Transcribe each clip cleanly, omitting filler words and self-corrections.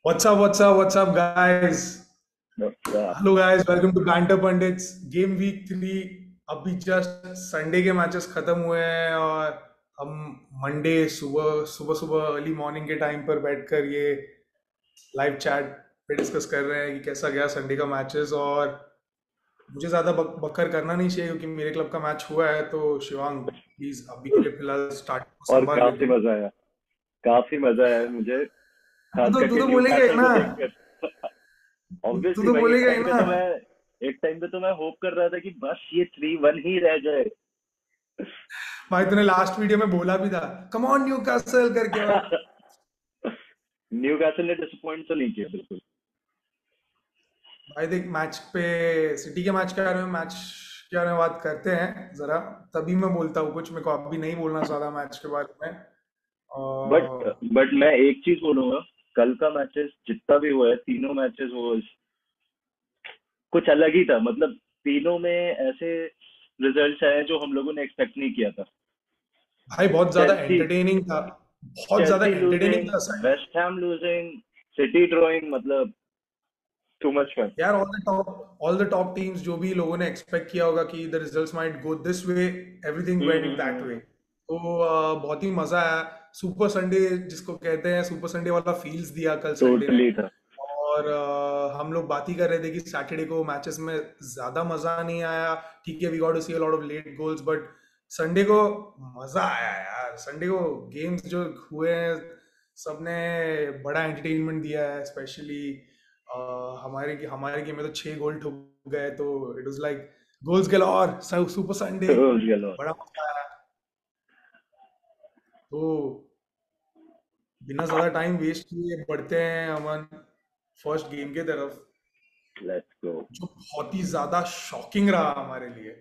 What's up, guys? अच्छा। Hello, guys. Welcome to Banter Pundits. Game Week 3 अभी just Sunday के matches खत्म हुए हैं और हम मंडे सुबह सुबह सुबह अर्ली मॉर्निंग के टाइम पर बैठकर ये लाइव चैट पे डिस्कस कर रहे हैं कि कैसा गया संडे का मैचेस। और मुझे ज़्यादा बकर करना नहीं चाहिए क्योंकि मेरे क्लब का मैच हुआ है। तो शिवांग, प्लीज़ अभी के लिए फिलहाल स्टार्ट को और संभाल ले काफी तुम। मजा आया। काफी मजा आया मुझे, तू खास तो तू करके तो न्यू बोलेगा ही कैसल ना। को देखकर। तू ऑब्वियसली तो भाई, बोलेगा ही ना। एक टाइम पे तो मैं होप कर रहा था कि बस ये 3-1 ही रह जाए। भाई तूने लास्ट वीडियो में बोला भी था, कम ऑन न्यू कैसल करके। और न्यू कैसल ने डिसअपॉइंट तो नहीं किया बिल्कुल। भाई देख, मैच पे सिटी के मैच के बारे में बात करते हैं जरा। तभी मैं बोलता हूँ कुछ, मेरे को अभी नहीं बोलना ज्यादा मैच के बारे में। बट और बट मैं एक चीज बोलूंगा, कल का मैचेस जितना भी हुआ है, तीनों मैचेस वो कुछ अलग ही था। मतलब तीनों में ऐसे रिजल्ट्स आए जो हम लोगों ने एक्सपेक्ट नहीं किया था। भाई बहुत ज्यादा चेल्सी एंटरटेनिंग था। बहुत ज्यादा चेल्सी एंटरटेनिंग लूजिंग, था sir. West Ham losing, City drawing, मतलब टू मच फन। यार ऑल द टॉप टीम्स जो भी लोगों ने एक्सपेक्ट किया होगा कि the results might go this way, everything went that way. Hmm. तो बहुत ही मजा आया। सुपर संडे जिसको कहते हैं, सुपर संडे वाला फील्स दिया कल संडे ने। टोटली था। और हम लोग बात ही कर रहे थे कि सैटरडे को मैचेस में ज्यादा मजा नहीं आया। ठीक है, we got to see a lot of late goals, but Sunday को मजा आया यार। संडे को गेम्स जो हुए हैं, सबने बड़ा एंटरटेनमेंट दिया है। स्पेशली हमारे गेम में तो 6 गोल ठुक गए। तो it was like goals galore, super Sunday. रोज गलौर। बड़ा मजा आया। तो बिना ज्यादा टाइम वेस्ट किए बढ़ते हैं अमन फर्स्ट गेम के तरफ, लेट्स गो। जो बहुत ही ज्यादा शॉकिंग रहा हमारे लिए।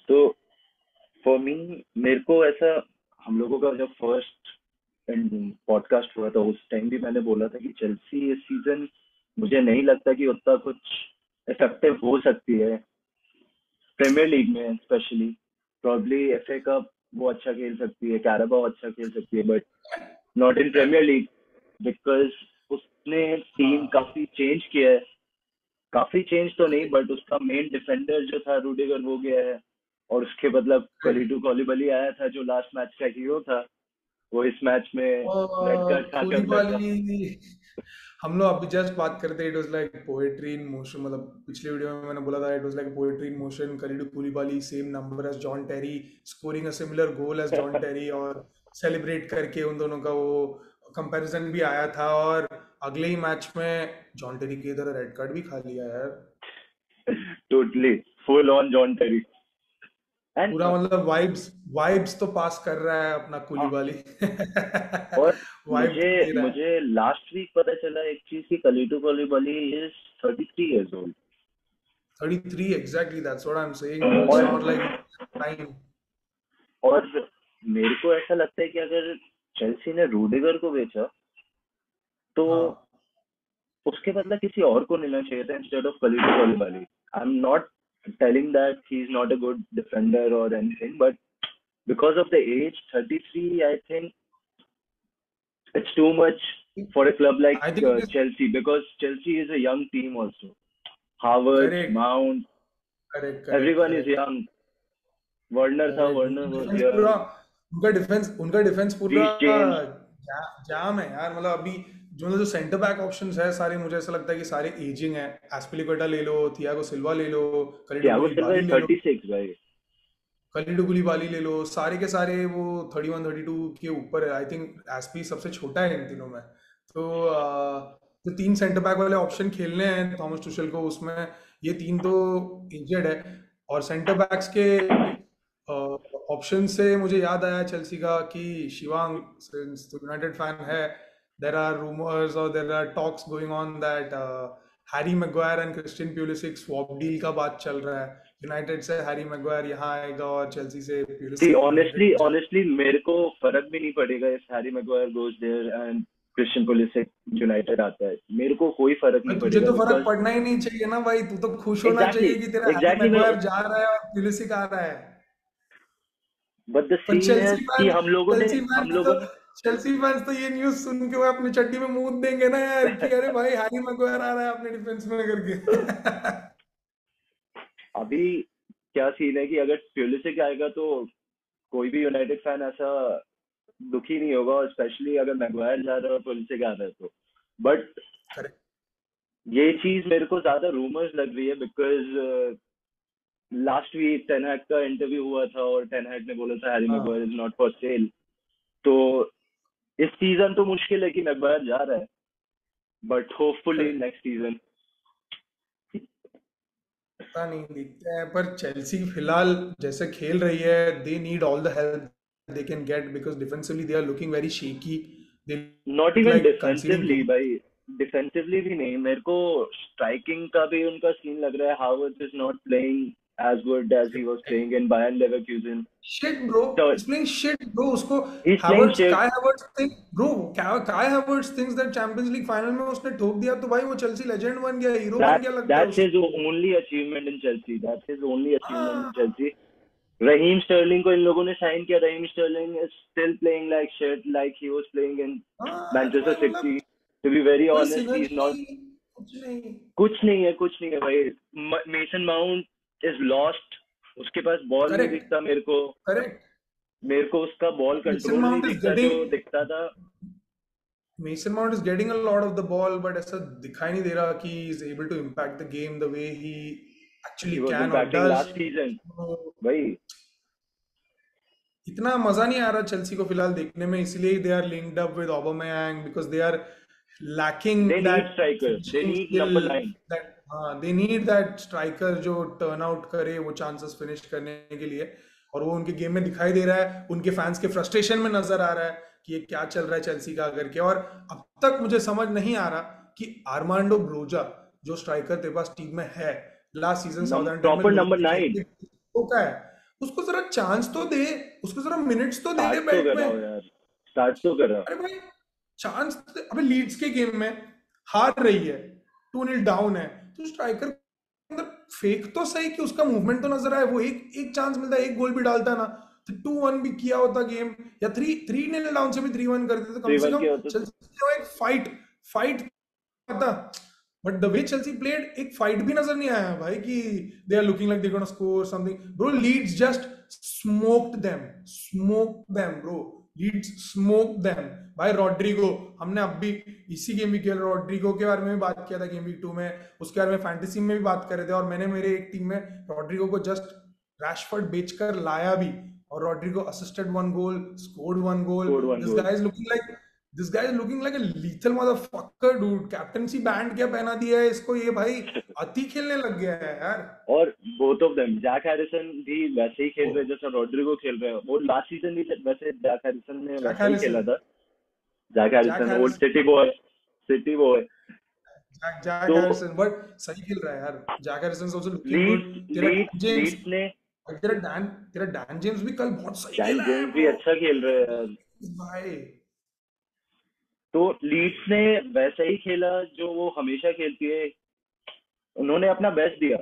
तो फॉर मी, मेरे को ऐसा, हम लोगों का जब फर्स्ट पॉडकास्ट हुआ था उस टाइम भी मैंने बोला था कि चेल्सी इस सीजन मुझे नहीं लगता कि उतना कुछ इफेक्टिव हो सकती है प्रीमियर लीग में स्पेशली। प्रॉब्ली एफए कप वो अच्छा खेल सकती है, कैराबाओ अच्छा खेल सकती है, but not in premier league, because उसने टीम हाँ। काफी चेंज किया है। काफी चेंज तो नहीं, बट उसका मेन डिफेंडर जो था रूडिगर वो गया है। और उसके मतलब कलीडू कौलिबली आया था जो लास्ट मैच का हीरो था, वो इस मैच में रेड कार्ड खा के अंदर था। कूलीबाली, हम लोग अभी जस्ट बात करते, it was like poetry in motion. मतलब पिछले वीडियो में मैंने बोला था, it was like poetry in motion. Kalidou Koulibaly same number as John Terry, scoring a similar goal as John Terry. और सेलिब्रेट करके उन दोनों का वो कंपैरिजन भी आया था। और अगले ही मैच में जॉन टेरी की तरह रेड कार्ड भी खा लिया यार। Totally full on John Terry. And पूरा मतलब वाइब्स वाइब्स तो पास कर रहा है अपना कुलीबाली। और वाइब मुझे तो दे रहा है। मुझे लास्ट वीक पता चला एक चीज की, Kalidou Koulibaly is 33 years old। 33, exactly that's what I am saying bro. It's और नॉट लाइक टाइम। और मेरे को ऐसा लगता है कि अगर चेल्सी ने रूडिगर को बेचा तो हाँ। उसके बदला किसी और को लेना चाहिए था instead of Kalidou Koulibaly. I am not telling that he's not a good defender or anything, but because of the age, 33, I think it's too much for a club like I think it is Chelsea, because Chelsea is a young team also. Havertz, correct, Mount, correct, correct, everyone is correct, young. Werner था, correct. Werner was young. उनका defence पूरा Reece James, जाम है यार। मतलब अभी जो centre back options है सारे, मुझे ऐसा लगता है कि सारे एजिंग है। एस्पिलिक्वेटा ले लो, थियागो सिल्वा ले लो, कलिडो Thiago Silva कुलिबाली is ले लो, 36 भाई। कलिडो कुलिबाली ले लो। सारे के सारे वो 31 32 के ऊपर है। आई थिंक एसपी सबसे छोटा है इन तीनों में। तो जो तीन सेंटर बैक वाले ऑप्शन खेलने हैं थॉमस टुशेल को, उसमें ये तीन तो इंजर्ड है। और सेंटर बैक्स के ऑप्शन से मुझे याद आया चेल्सी का कि शिवांग, सिंस तो यूनाइटेड फैन है, देर आर रूमर्स और there are talks going on that Harry Maguire and Christian Pulisic swap deal का बात चल रहा है। यूनाइटेड से हैरी मैग्वायर यहाँ आएगा और चेल्सी से See, प्यूलिसिक honestly, यूनाइटेड जा। honestly, मेरे को फर्क भी नहीं पड़ेगा if Harry Maguire goes there and Christian Pulisic United आता है। मेरे को कोई फर्क भाई नहीं तुझे पड़ेगा, तो फर्क because पड़ना ही नहीं चाहिए ना भाई। तू तो खुश होना exactly, चाहिए कि तेरा हैरी exactly मैं, मैग्वायर जा रहा है और प्यूलिसिक आ रहा है। but the पर scene चेल्सी is कि फैन, हम लोगों ने चेल्सी फैन हम की तो लोगों ने चेल्सी फैंस तो ये न्यूज सुन के वो अपनी चड्डी में मूत देंगे ना यार कि अरे भाई हैरी मैग्वायर आ रहा है अपने डिफेंस में करके। अभी क्या सीन है कि अगर प्यूलिसिक आएगा तो कोई भी यूनाइटेड फैन ऐसा दुखी नहीं होगा, और स्पेशली अगर मैगवायर जा रहा है और पुलिसिक आ रहा है तो। But correct. ये चीज मेरे को ज्यादा रूमर्स लग रही है, बिकॉज लास्ट वीक टेनहैग का इंटरव्यू हुआ था और टेनहैग ने बोला था हैरी हाँ Maguire is not for sale. तो इस सीजन तो मुश्किल है कि मैगवायर जा रहा है, but hopefully correct. Next season. पता नहीं दिखते हैं पर चेल्सी फिलहाल जैसे खेल रही है they need all the help they can get because defensively they are looking very shaky. They not look even like conceding defensively भाई, डिफेंसिवली भी नहीं। मेरे को स्ट्राइकिंग का भी उनका सीन लग रहा है। Havertz is not playing as good as he was playing in Bayern Leverkusen. Shit bro. So it's playing shit bro उसको। he's playing Havertz shit. Kai Havertz think bro Kai Havertz thinks that Champions League final में उसने ठोक दिया तो भाई वो Chelsea legend बन गया हीरो बन गया लगता है That's his उसको। only achievement in Chelsea. That's his only achievement in हाँ Chelsea. Raheem Sterling को इन लोगों ने साइन किया। Raheem Sterling is still playing like shit, like he was playing in हाँ अरे Manchester भाई City. मतलब To be very कोई honest, he's सिनर्जी not। नहीं कुछ नहीं। कुछ नहीं है, कुछ नहीं है भाई। Mason mount is lost. उसके पास बॉल नहीं करेक्ट। दिखता मेरे को। करेक्ट। मेरे को उसका बॉल मेसन कंट्रोल नहीं माउंट इज दिखता जो गेटिंग दिखता था। Mason Mount is getting a lot of the ball, but ऐसा दिखाई नहीं दे रहा कि he is able to impact the game the way he He actually was can or impacting does. last season तो भाई। इतना मजा नहीं आ रहा चेल्सी को फिलहाल देखने में इसलिए they are linked up with Aubameyang because they are lacking They need that striker, they finishing need skill number 9. that हाँ they need that striker जो turn out करे वो chances finish करने के लिए। और वो उनके गेम में दिखाई दे रहा है उनके फैंस के फ्रस्ट्रेशन में नजर आ रहा है कि ये क्या चल रहा है चेल्सी का करके। और अब तक मुझे समझ नहीं आ रहा कि आर्मांडो ब्रोजा जो स्ट्राइकर तेरे पास टीम में है लास्ट सीजन साउथहैम्पटन में प्रॉपर लोगों नंबर ने खेल 9। के धोखा है उसको जरा चांस तो दे उसको जरा मिनट्स तो दे स्टार्ट तो बेल्ट कर रहा में। हो यार, स्टार्ट तो कर रहा। अरे भाई चांस अबे लीड्स के गेम में हार रही है 2-0 डाउन है तो स्ट्राइकर अंदर फेक तो सही कि उसका मूवमेंट तो नजर आए वो एक एक चांस मिलता है एक गोल भी डालता ना तो 2-1 भी किया होता गेम या 3-0 डाउन से भी 3-1 कर देते तो कम थ्री से वन कम के होते तो। चेल्सी एक फाइट फाइट आता। But the way Chelsea played एक फाइट भी नजर नहीं आया भाई कि they are looking like they gonna score something bro. Leeds just smoked them bro. Leeds smoke them भाई। रॉड्रिगो हमने अब भी इसी गेम वीक रॉड्रिगो के बारे में भी बात किया था गेम वीक 2 में उसके बारे में फैंटेसी में भी बात कर रहे थे और मैंने मेरे एक टीम में रॉड्रिगो को जस्ट रैशफोर्ड बेचकर लाया भी और Rodrigo assisted 1 goal scored 1 goal. Scored one this goal guy is looking like this guy is looking like a lethal motherfucker dude. Captaincy band क्या पहना दिया है इसको ये भाई अति खेलने लग गया है यार। और both of them, Jack Harrison भी वैसे ही खेल ओ रहे हैं जैसा रॉड्रिगो खेल रहे हैं। वो लास्ट सीजन भी वैसे जैक हैरिसन ने जैक वैसा ही खेला हैरिसन था। Jack Jack Harrison old Harrison City boy, City boy. Jack तो हैरिसन बट सही खेल रहा है यार। Jack Harrison also looking good. Leeds तेरा लीड्स जेम्स लीड्स ने, तेरा डैन जेम्स भी कल बहुत सही डैन खेला है जेम्स भी ब्रो अच्छा खेल रहे हैं। भाई। तो लीड्स ने वैसा ही खेला जो वो हमेशा खेलती है। उन्होंने अपना बेस्ट दिया।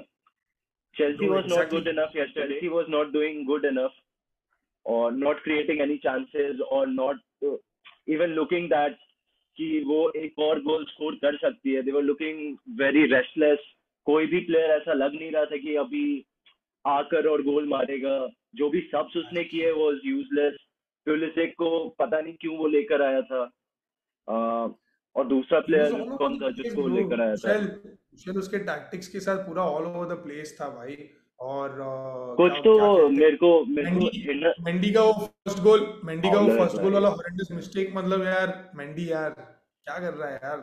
Chelsea bro was not exactly good enough yesterday. Chelsea was not doing good enough, or not creating any chances, or not even looking that कि वो एक और गोल स्कोर कर सकती है। They were looking very restless. कोई भी player ऐसा लग नहीं रहा था कि अभी आकर और गोल मारेगा। जो भी सब्स उसने किए was useless. पुलिसिक को पता नहीं क्यों वो लेकर आया था। और दूसरा he was player all over कौन द था प्लेस जिसको ब्रो। लेकर आया था? तुशेल तुशेल उसके टैक्टिक्स के साथ पूरा ऑल ओवर द प्लेस था भाई। और कुछ क्या तो क्या कहते हैं मेरे को मेंडी मेंडी का वो फर्स्ट गोल मेंडी का वो अरे फर्स्ट गोल भाई, वाला हॉरेंडस मिस्टेक मतलब यार मेंडी यार क्या कर रहा है यार।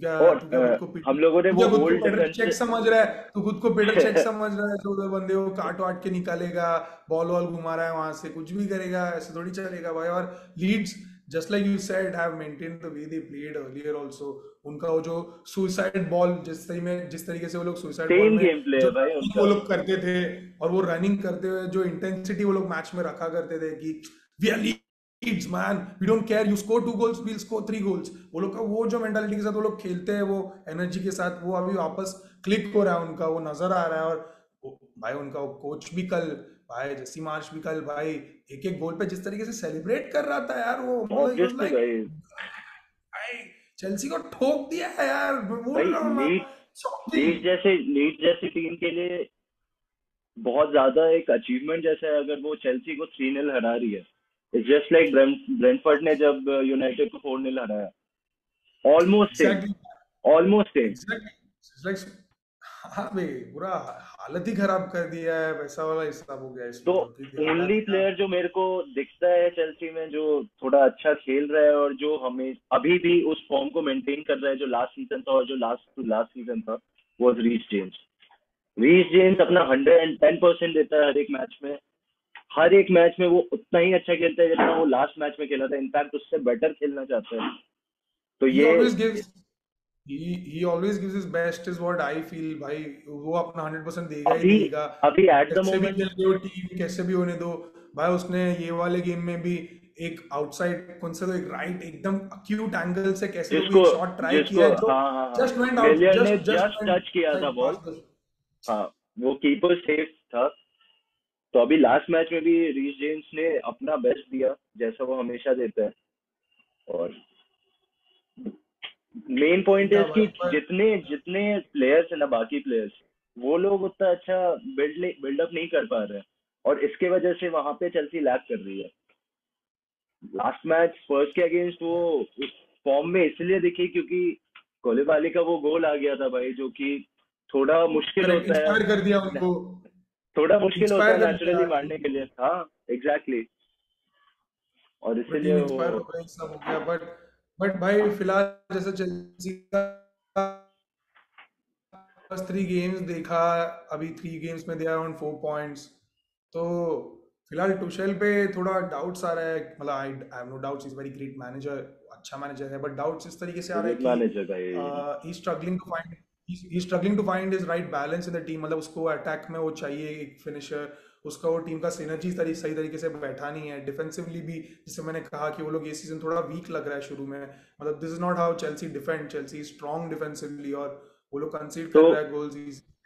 और तू क्या खुद को हम लोगों ने तू वो क्या खुद को ओल्ड पीटर चेक डिफेंस समझ रहा है तू खुद को पीटर चेक समझ रहा है जो उधर बंदे को काट वाट के निकालेगा बॉल वॉल घुमा रहा है वहां से कुछ भी करेगा ऐसे थोड़ी चलेगा भाई। और Leeds just like you said have maintained the way they played earlier also. उनका वो जो सुसाइड बॉल जिस तरीके से वो लोग सुसाइड बॉल सेम में गेम प्ले जो है भाई running वो उनका। लोग करते थे और वो रनिंग करते हुए जो इंटेंसिटी वो लोग मैच में रखा करते थे कि we are Leeds man we don't care you score 2 goals we will score 3 goals. वो लोग का वो जो मेंटालिटी के साथ वो लोग खेलते हैं वो एनर्जी के साथ वो अभी वापस क्लिक हो रहा है उनका वो नजर आ रहा है। और भाई उनका वो कोच भी कल भाई जस्सी मार्श भी कल भाई एक एक गोल पे जिस तरीके से सेलिब्रेट कर रहा था यार, वो मतलब ही वाज ऑब्वियसली लाइक भाई। भाई चेल्सी को ठोक दिया है यार, मैं बोल भाई रहा हूँ ना, शॉकिंग। लीड जैसी टीम के लिए बहुत ज्यादा एक अचीवमेंट जैसा है अगर वो चेल्सी को 3-0 हरा रही है। इट्स जस्ट लाइक ब्रेंटफोर्ड ने जब यूनाइटेड को 4-0 हराया। Almost same. Exactly, almost same. Exactly. हाँ भाई, पूरा हालत ही खराब कर दिया है, वैसा वाला हिसाब हो गया तो इसमें तो, कि हालात ओनली क्या। प्लेयर जो मेरे को दिखता है चेल्सी में जो थोड़ा अच्छा खेल रहा है और जो हमें अभी भी उस फॉर्म को मेंटेन कर रहा है जो लास्ट सीजन था और जो लास्ट टू लास्ट सीजन था, वो रीस जेम्स। रीस जेम्स अपना 110% देता है हर एक मैच में। हर एक मैच में वो उतना ही अच्छा खेलता है जितना वो लास्ट मैच में खेला था, इनफैक्ट उससे बेटर खेलना चाहता है। तो he ये always gives he always gives his best is what I feel भाई। वो अपना 100% देगा ही अभी देगा, अभी एट द कैसे भी मोमेंट। खेल रही हो टीम, कैसे भी होने दो। भाई उसने ये वाले गेम में भी एक आउटसाइड कौन से तो एक राइट एकदम अक्यूट एंगल से कैसे तो भी जिसको एक शॉट ट्राई किया जिसको है, जो हाँ हाँ हाँ, जस्ट वेंट आउट, मिलियर ने just just just went touch किया था लाइक बॉल। Pass the. हाँ, वो कीपर सेफ था। तो अभी लास्ट मैच में भी रीस जेम्स ने अपना बेस्ट दिया जैसा वो हमेशा देता है। और मेन वही पॉइंट था है कि भाई पर जितने जितने प्लेयर्स है ना, बाकी प्लेयर्स, वो लोग उतना अच्छा बिल्डअप नहीं कर पा रहे हैं। और इसके वजह से वहां पे चेल्सी लैग कर रही है। लास्ट मैच स्पर्स के अगेंस्ट वो उस फॉर्म में इसलिए दिखी क्योंकि कोलिबाली का वो गोल आ गया था भाई, जो कि थोड़ा मुश्किल करेक्ट होता है। इंस्पायर कर दिया उनको, थोड़ा मुश्किल होता इंस्पायर है कर नेचुरली दिया मारने के लिए। हाँ, एग्जैक्टली exactly। और पूरा इसीलिए टीम वो इंस्पायर हो गई, सब हो गया। बट भाई फिलहाल जैसे चेल्सी का बस 3 गेम्स देखा, अभी 3 गेम्स में दे आर ऑन 4 पॉइंट्स। तो फिलहाल टुशेल पे थोड़ा डाउट्स आ रहा है, मतलब I have no doubts, is very great manager, अच्छा मैनेजर है, बट डाउट्स इस तरीके से आ रहा है गुड कि मैनेजर भाई। He struggling to find he struggling to find his right balance in the team. मतलब उसको अटैक में वो चाहिए एक फिनिशर, उसका वो टीम का सिनर्जी सही तरीके से बैठा नहीं है डिफेंसिवली भी। जैसे मैंने कहा कि वो लोग ये सीजन थोड़ा वीक लग रहा है शुरू में, मतलब this is not how Chelsea defend, Chelsea strong defensively, और वो लोग कंसीड तो कर रहा है गोल्स,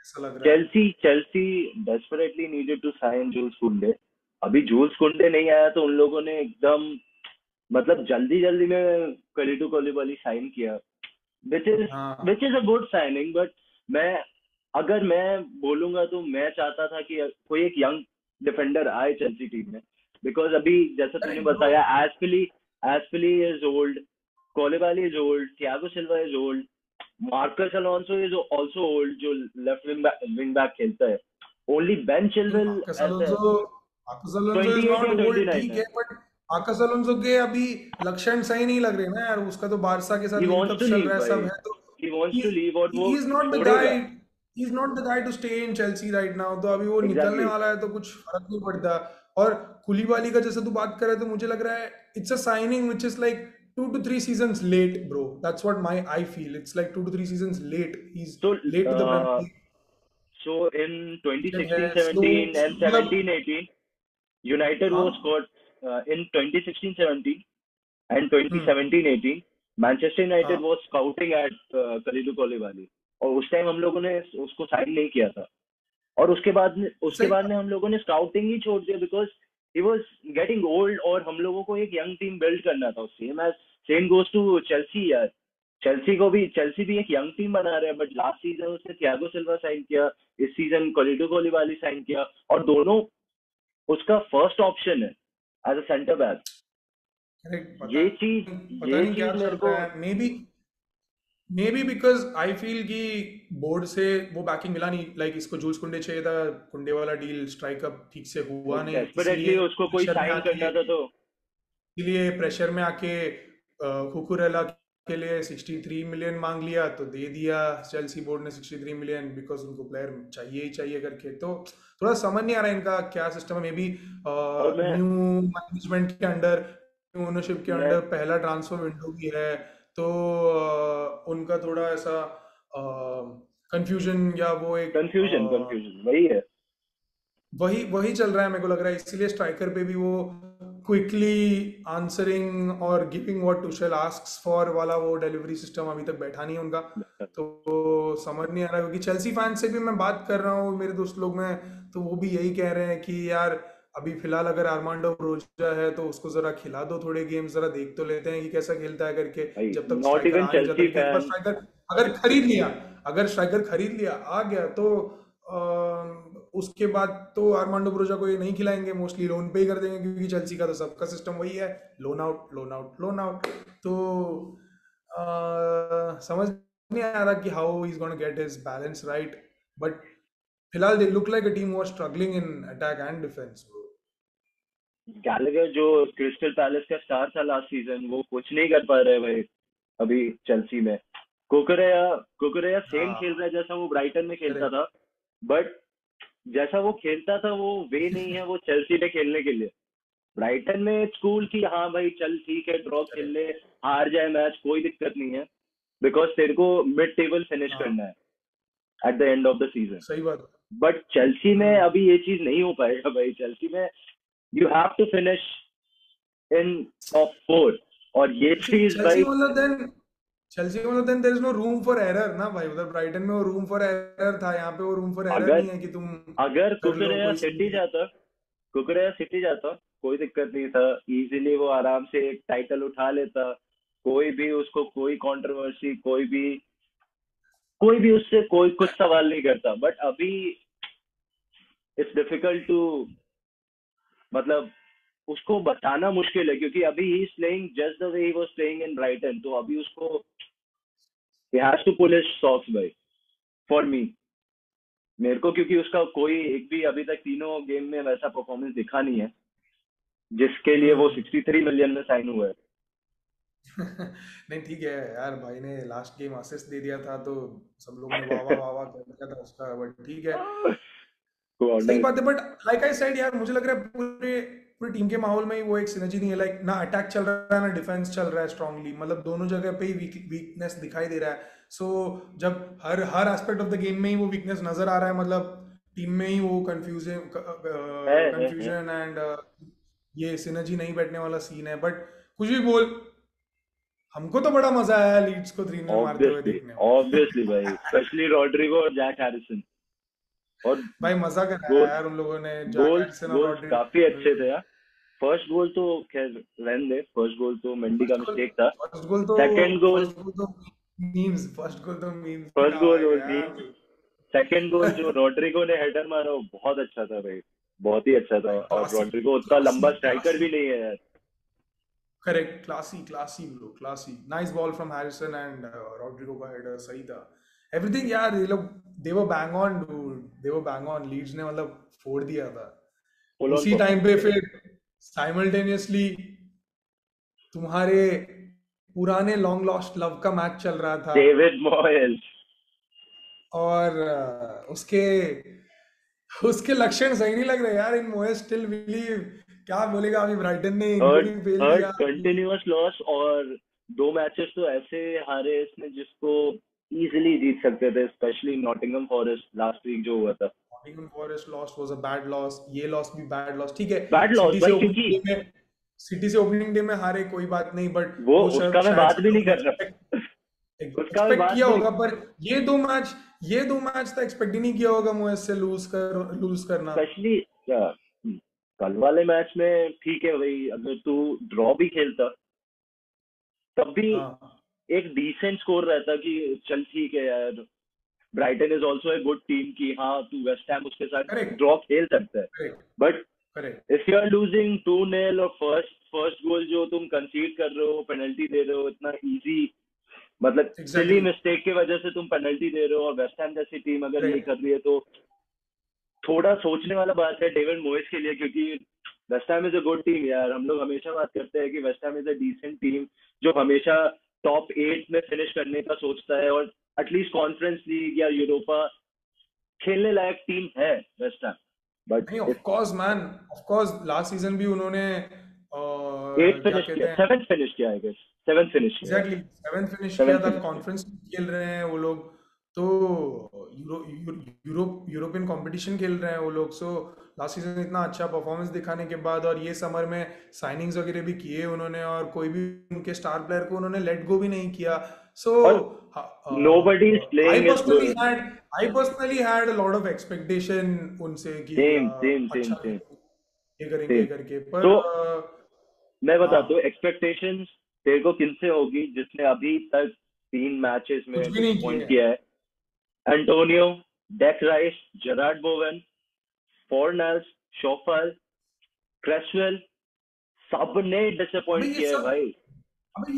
ऐसा लग रहा है। Chelsea Chelsea desperately needed to sign Jules Kounde. अभी जूल्स कुंडे नहीं आया तो उन लोगों ने एकदम, मतलब जल्दी जल्दी में कलीडू कोलिबाली साइन किया, विच इज हाँ which is a good signing. But मैं अगर मैं बोलूंगा तो मैं चाहता था कि कोई एक यंग डिफेंडर आए चेल्सी टीम में। बिकॉज अभी जैसा तूने करेक्ट ब्रो। बताया, Azpili is old, Koulibaly is old, Thiago Silva is old, Marcus Alonso is also old जो लेफ्ट विंग बैक खेलता है। ओनली बेन चिलवेल मार्कस ऐसा Alonso, Marcus Alonso is 28 not या ओल्ड 29 ठीक है। है, बट मार्कस अलोंसो के अभी लक्षण सही नहीं लग रहे ना यार, उसका तो बारसा के ही साथ वॉन्ट्स लिंकअप टू चल लीव रहा है, भाई। सब है तो ही वॉन्ट्स he टू लीव और he वो is not the guy, छोड़ेगा। he is not the guy to stay in Chelsea right now। तो अभी वो निकलने एग्जैक्टली। वाला है तो कुछ फर्क नहीं पड़ता। और कुलीबाली का जैसे तू बात कर रहा है, तो मुझे लग रहा है it's a signing which is like 2 to 3 seasons late bro, that's what my I feel, it's like 2 to 3 seasons late, he's So, late to the Premier uh, League। so in Injured है, 2016-17 and मतलब 17-18, United was हाँ। got in 2016-17 and hmm. 2017-18, Manchester United हाँ was scouting at Kalidou Koulibaly। और उस time हम लोगों ने उसको साइन नहीं किया था। और उसके सही बाद में बात। हम लोगों ने स्काउटिंग ही छोड़ दिया because he was getting old और हम लोगों को एक यंग टीम बिल्ड करना था। सेम गोज टू चेल्सी यार। चेल्सी भी एक यंग टीम बना रहे हैं, बट लास्ट सीजन उसने थियागो सिल्वा साइन किया, इस सीजन कोलिडो कोलिबाली साइन किया, और दोनों उसका फर्स्ट ऑप्शन है as a centre back. Correct, ये चीज पता ये नहीं क्या चीज चल मेरे को। रहा है, may be because I feel कि बोर्ड से वो बैकिंग मिला नहीं, लाइक इसको जूल्स कुंडे चाहिए था, कुंडे वाला डील स्ट्राइक अप ठीक से हुआ नहीं, डेस्परेटली उसको कोई साइन करना था तो। इसीलिए प्रेशर में आके कुकुरेला के लिए 63 मिलियन मांग लिया, तो दे दिया चेल्सी बोर्ड ने 63 मिलियन, बिकॉज उनको प्लेयर चाहिए ही चाहिए करके। तो थोड़ा समझ नहीं आ रहा है इनका क्या सिस्टम है, मे बी और न्यू मैनेजमेंट के अंडर, न्यू ओनरशिप के मैं अंडर पहला ट्रांसफर विंडो भी है, तो उनका थोड़ा ऐसा कंफ्यूजन या वो एक कंफ्यूजन वही है। वही वही चल रहा है, मेरे को लग रहा है इसीलिए स्ट्राइकर पे भी वो क्विकली आंसरिंग और गिविंग व्हाट टुशेल आस्क्स फॉर वाला वो डिलीवरी सिस्टम अभी तक बैठा नहीं है उनका। तो समझ नहीं आ रहा, क्योंकि चेल्सी फैन से भी मैं बात कर रहा हूँ, मेरे दोस्त लोग में, तो वो भी यही कह रहे हैं कि यार अभी फिलहाल अगर आर्मांडो ब्रोजा है तो उसको जरा खिला दो थोड़े गेम्स, जरा देख तो लेते हैं कि कैसा खेलता है करके, भाई, जब तक नॉट स्ट्राइकर इवन आ नहीं जाता। चेल्सी लेकिन एक बार फैन। स्ट्राइकर अगर खरीद लिया, अगर स्ट्राइकर खरीद लिया आ गया तो उसके बाद तो आर्मांडो ब्रोजा को ये नहीं खिलाएंगे, मोस्टली लोन पे ही कर देंगे, क्योंकि चेल्सी का तो सबका सिस्टम वही है, loan out loan out loan out. तो समझ नहीं आ रहा कि how he is gonna get his balance right, but फिलहाल they look like a team who are struggling in attack and defence bro. Gallagher जो क्रिस्टल पैलेस का star था लास्ट सीजन, वो कुछ नहीं कर पा रहे भाई अभी चेल्सी में। कुकरेया कुकरेया सेम खेल हाँ रहा है जैसा वो ब्राइटन में खेलता करेक्ट। था, बट जैसा वो खेलता था वो वे नहीं है वो चेल्सी में खेलने के लिए। ब्राइटन में स्कूल की, हाँ भाई चल ठीक है, ड्रॉ खेल ले, करेक्ट। हार जाए मैच कोई दिक्कत नहीं है, बिकॉज तेरे को मिड टेबल फिनिश हाँ करना है at the end of the season. सही बात है। बट चेल्सी में हम्म। अभी ये चीज नहीं हो पाएगा भाई। चेल्सी में you have to finish in top 4, और ये चीज चेल्सी भाई। मतलब देन चेल्सी मतलब then there is no room for error ना भाई, उधर ब्राइटन में वो रूम फॉर एरर था, यहाँ पे वो रूम फॉर एरर अगर नहीं है कि तुम अगर कर लो कुकरेया कोई सिटी सी। जाता, कुकरेया सिटी जाता, कोई दिक्कत नहीं था, इजीली वो आराम से एक टाइटल उठा लेता। कोई भी उसको कोई कंट्रोवर्सी, कोई भी उससे कोई कुछ सवाल नहीं करता। बट अभी इट्स डिफिकल्ट टू, मतलब उसको बताना मुश्किल है, क्योंकि अभी he is playing just the way he was playing in Brighton. तो अभी उसको he has to pull his socks भाई, फॉर मी, मेरे को, क्योंकि उसका कोई एक भी अभी तक तीनों गेम में वैसा परफॉर्मेंस दिखा नहीं है जिसके लिए वो हम्म। 63 मिलियन में साइन हुआ है। नहीं ठीक है यार, भाई ने लास्ट गेम असिस्ट दे दिया था तो सब लोग ने वाह वाह वाह वाह कर दिया था उसका, बट ठीक है। को सही ऑनर। बात है, बट लाइक आई सेड यार, मुझे लग रहा है पूरे पूरी टीम के माहौल में ही वो एक सिनर्जी नहीं है, लाइक ना अटैक चल रहा है ना डिफेंस चल रहा है स्ट्रांगली, मतलब दोनों जगह पे ही वीकनेस दिखाई दे रहा है। सो जब हर हर एस्पेक्ट ऑफ द गेम में ही वो वीकनेस नजर आ रहा है, मतलब टीम में ही वो है। कंफ्यूजन एंड ये सिनर्जी नहीं बैठने वाला सीन है। बट कुछ भी बोल, हमको तो बड़ा मजा आया लीड्स को 3-0 मारते हुए ऑब्वियसली, देखने ऑब्वियसली भाई, में। स्पेशली रॉड्रिगो और जैक हैरिसन। और भाई मजा कराया गोल यार उन लोगों ने, जैक गोल्स हैरिसन और गोल्स रॉड्री। काफी अच्छे थे यार। फर्स्ट गोल तो खैर रहने दे, फर्स्ट गोल तो मेंडी का फर्स्ट गोल मिस्टेक था। फर्स्ट गोल तो सेकंड गोल, फर्स्ट गोल तो मीम्स, फर्स्ट गोल तो मीम्स फर्स्ट था गोल भाई वो यार। मीम। सेकंड गोल जो रॉड्रिगो ने हेडर मारा वो बहुत अच्छा था भाई, बहुत ही अच्छा था। भाई और क्लासी, रॉड्रिगो उतना क्लासी लंबा स्ट्राइकर भी क्लासी। नहीं है यार। Correct, classy classy bro, classy. Nice ball from Harrison and Rodrigo का हेडर सही था। एवरीथिंग यार, ये लोग they were bang on dude, they were bang on, Leeds ने मतलब फोड़ दिया था। फुल ऑन उसी टाइम परफॉर्मेंस पे भाई। फिर साइमल्टेनियसली तुम्हारे पुराने लॉन्ग लॉस्ट लव का मैच चल रहा था, डेविड मॉयस। और उसके उसके लक्षण सही नहीं लग रहे यार इन मोएस स्टिल बिलीव। क्या बोलेगा, अभी ब्राइटन ने इनको थर्ड भी फेल थर्ड किया। कंटिन्यूअस लॉस, और दो मैचेस तो ऐसे हारे इसने जिसको इजीली जीत सकते थे, specially Nottingham Forest last week जो हुआ था। Nottingham Forest loss was a bad loss, ये लॉस भी बैड लॉस, ठीक है। बैड लॉस सिटी से भाई, ओपनिंग क्योंकि डे में सिटी से ओपनिंग डे में हारे कोई बात नहीं, बट वो वो उसका शायद मैं शायद बात सब भी नहीं लोगों ने कर रहा। उसका मैं एक्सपेक्ट बात किया भी नहीं। होगा, पर ये दो मैच तो एक्सपेक्ट ही नहीं किया होगा मोएस से लूज करना। स्पेशली कल वाले मैच में ठीक है भाई, अगर तू ड्रॉ भी खेलता तब भी हाँ एक डिसेंट स्कोर रहता कि चल ठीक है यार, Brighton is also a good team की, हाँ तू वेस्ट हैम उसके साथ करेक्ट ड्रॉ खेल सकता है। Correct but correct. If you are losing 2-0, और फर्स्ट गोल जो तुम कंसीड कर रहे हो, पेनल्टी दे रहे हो इतना इजी, मतलब सिली एग्जैक्टली। मिस्टेक की वजह से तुम पेनल्टी दे रहे हो, और वेस्ट हैम जैसी टीम अगर नहीं करेक्ट। कर रही है तो थोड़ा सोचने वाला बात है डेविड मोइस के लिए। क्योंकि West Ham is a good team यार, हम लोग हमेशा बात करते हैं कि West Ham is a decent team जो हमेशा टॉप 8 में फिनिश करने का सोचता है, और एटलीस्ट कॉन्फ्रेंस लीग या यूरोपा खेलने लायक टीम है वेस्ट हैम। बट नहीं of course man, of course last season भी उन्होंने 8 क्या फिनिश किया, कहते हैं, 7th फिनिश किया, आई गेस 7th फिनिश किया, एग्जैक्टली 7 फिनिश किया 7th था, फिनिश किया। कॉन्फ्रेंस खेल रहे हैं वो लोग। तो यूरोपियन कंपटीशन खेल रहे हैं वो लोग। सो लास्ट सीजन इतना अच्छा परफॉर्मेंस दिखाने के बाद और ये समर में साइनिंग्स वगैरह भी किए उन्होंने, और कोई भी उनके स्टार प्लेयर को उन्होंने लेट गो भी नहीं किया। सो और nobody is I playing as personally good. Had I personally had a lot of expectation उनसे कि सेम सेम सेम अच्छा सेम ये करेंगे सेम. ये करके, तो पर मैं बताता हूँ हाँ, एक्सपेक्टेशंस तेरे को किनसे होगी जिसने अभी तक 3 मैचेस में कुछ भी नहीं डिसअपॉइंट किए। किया है. Antonio, Dec Rice, Jarrod Bowen, Fornals, Coufal, Cresswell, सबने अबे डिसअपॉइंट ये किया है सब भाई. अबे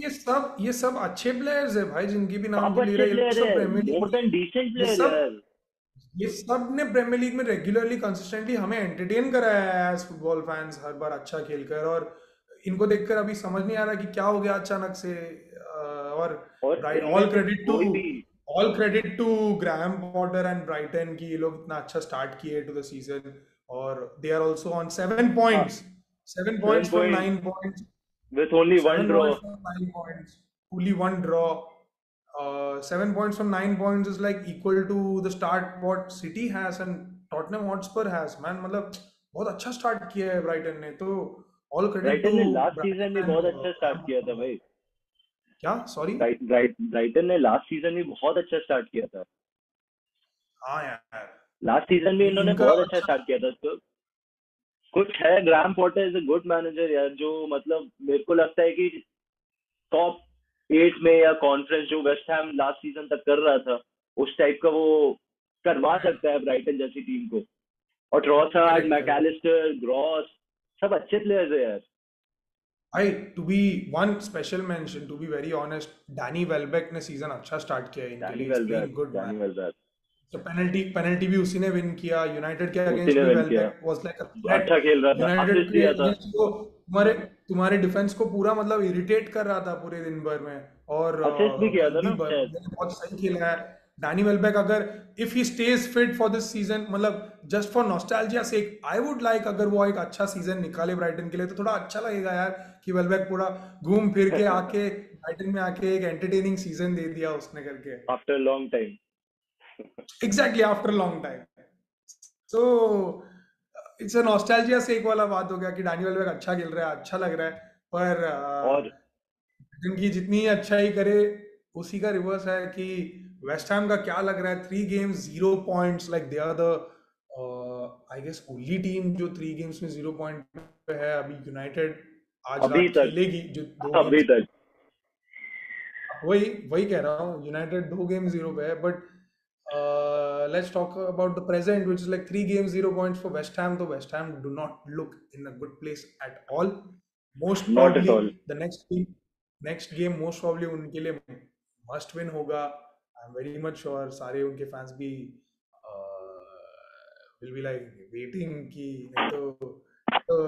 ये सब अच्छे प्लेयर्स है भाई, जिनकी भी नाम सब तू ले अच्छे रहा है, ये लोग प्लेयर सब है, premier league more than decent ये प्लेयर सब यार. ये सब ने प्रीमियर लीग में रेगुलरली कंसिस्टेंटली हमें एंटरटेन कराया है एज फुटबॉल फैंस, हर बार अच्छा खेलकर। और इनको देखकर अभी समझ नहीं आ रहा कि क्या हो गया अचानक से। और और ब्राइट इनमें से कोई भी. All credit to Graham Potter and Brighton की ये लोग इतना अच्छा स्टार्ट किए टू द सीजन। और they are also on 7 points, seven 7 points from point 9 points, with only one 7 draw. points from 9 points, only one draw. 7 points from 9 points is like equal to the start what City has and Tottenham Hotspur has. Man, मतलब बहुत अच्छा start किया है Brighton ने, तो all credit to Brighton ने last season भी Brighton बहुत अच्छा स्टार्ट किया था एंड भाई. क्या, सॉरी। ब्राइटन ने लास्ट सीजन भी बहुत अच्छा स्टार्ट किया था. हाँ यार, लास्ट सीजन भी इन्होंने इनका बहुत अच्छा अच्छा। स्टार्ट किया था. तो कुछ है, Graham Potter is a good manager यार, जो मतलब मेरे को लगता है कि टॉप 8 में या कॉन्फ्रेंस जो वेस्ट हैम लास्ट सीजन तक कर रहा था उस टाइप का वो करवा सकता है ब्राइटन जैसी टीम को. और Trossard, correct correct. Mac Allister, Gross, सब अच्छे प्लेयर्स है यार. भाई to be one special mention, to be very honest, Danny Welbeck ने सीजन अच्छा स्टार्ट किया है इनके डैनी लिए। It's been Welbeck, good. Danny Welbeck तो पेनल्टी पेनल्टी भी उसी ने विन किया यूनाइटेड के उसी अगेंस्ट ने भी। विन किया. Welbeck was like a threat अच्छा खेल रहा था, यूनाइटेड असिस्ट के दिया था. अगेंस्ट, वो तुम्हारे तुम्हारे डिफेंस को पूरा मतलब इरिटेट कर रहा था पूरे दिन भर में। और असिस्ट भी किया कल था भी ना शायद. बंदे ने बहुत सही खेला है। डैनी वेलबेक अगर if he stays fit for this season, मतलब just for nostalgia sake, I would like अगर वो एक अच्छा सीजन निकाले ब्राइटन के लिए तो थोड़ा अच्छा लगेगा यार, कि वेलबेक पूरा घूम फिर के आके ब्राइटन में आके एक एंटरटेनिंग सीजन दे दिया उसने करके। After long time. Exactly after long time. So it's a nostalgia से एक वाला बात हो गया कि डैनी वेलबेक अच्छा खेल रहा है, अच्छा लग रहा है। पर और जिनकी जितनी अच्छाई करे उसी का रिवर्स है कि वेस्ट हैम का क्या लग रहा है, 3 games 0 points, like they are the I guess only team जो 3 गेम्स में 0 पॉइंट पे है अभी। यूनाइटेड आज अभी रात तक, खेलेगी जो दो अभी गेम्स, तक. वही वही कह रहा हूँ, यूनाइटेड 2 गेम 0 पे है। But let's talk about the present which is like 3 games 0 points for West Ham. तो West Ham do not look in a good place at all. Most not at probably all. The next game most probably उनके लिए must win होगा। I am very much sure सारे उनके fans भी will be like waiting कि नहीं तो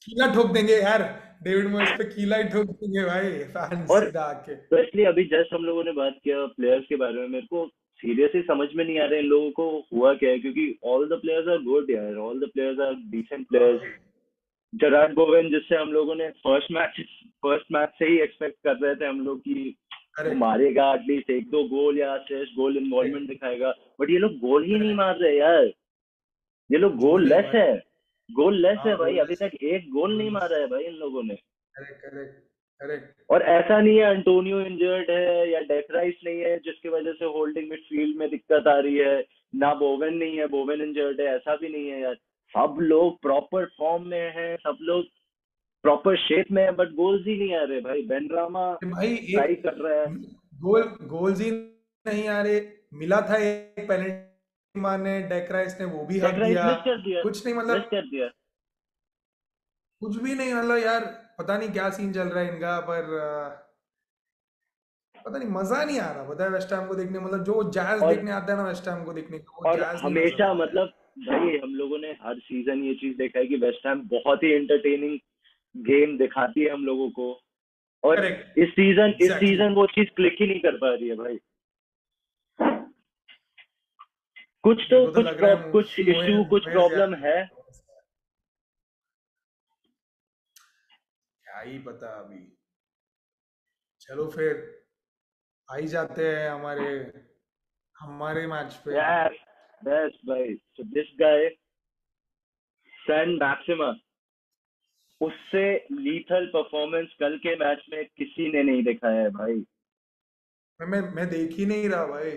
कीला ठोक देंगे यार, डेविड मोइस पे कीला ही ठोक देंगे भाई फैंस और सीधा आके। स्पेशली अभी जस्ट हम लोगों ने बात किया प्लेयर्स के बारे में, मेरे को सीरियसली समझ में नहीं आ रहा है इन लोगों को हुआ क्या है, क्योंकि all the players are good यार, all the players are decent हाँ प्लेयर्स. भाई, जरार्ड बोवेन जिससे हम लोगों ने फर्स्ट मैच से ही एक्सपेक्ट कर रहे थे हम लोग कि वो करेक्ट मारेगा, एटलीस्ट 1-2 गोल या असिस्ट, गोल इन्वॉल्वमेंट करेक्ट दिखाएगा. बट ये लोग गोल ही नहीं करेक्ट। मार रहे यार. ये लोग कुछ भी गोल नहीं लेस है. भाई। गोल लेस है हाँ भाई, अभी गोललेस, तक एक गोल नहीं गोललेस। मारा है भाई इन लोगों ने. Correct correct correct. और ऐसा नहीं है अंटोनियो इंजर्ड है या डेकराइस नहीं है जिसकी वजह से होल्डिंग मिडफील्ड में दिक्कत आ रही है, ना बोवेन नहीं है, बोवेन इंजर्ड है, ऐसा भी नहीं है यार. सब लोग प्रॉपर फॉर्म में हैं, सब लोग प्रॉपर शेप में है, बट गोल्स ही नहीं आ रहे भाई. बेनरामा भाई ट्राई एक कर रहा है. गोल्स ही नहीं आ रहे। मिला था एक पेनल्टी मारने, डेकराइस ने वो भी हक डेकराइस दिया। मिस कर दिया, कुछ नहीं मिस मतलब, कर दिया. कुछ भी नहीं मतलब यार। पता नहीं क्या सीन चल रहा है इनका, पर पता नहीं मजा नहीं आ रहा पता है वेस्ट हैम को देखने, मतलब जो जैज और देखने आता है ना वेस्ट हैम को देखने का, वो और जैज नहीं नजर हमेशा आ रहा है। मतलब भाई हम लोगों ने हर सीजन ये चीज देखा है कि वेस्ट हैम बहुत ही एंटरटेनिंग गेम दिखाती है हम लोगों को. और करेक्ट, इस सीजन एग्जैक्टली। वो चीज क्लिक ही नहीं कर पा रही है भाई. कुछ तो मेरे को तो लग रहा है कुछ इशू, कुछ मोएस प्रॉब्लम यार, है. क्या ही पता अभी। चलो फिर आ ही जाते हैं हमारे हमारे मैच पे। यस, यस भाई। So this guy Saint Maximin, उससे लीथल परफॉर्मेंस कल के मैच में किसी ने नहीं दिखाया है भाई। मैं देख ही नहीं रहा भाई।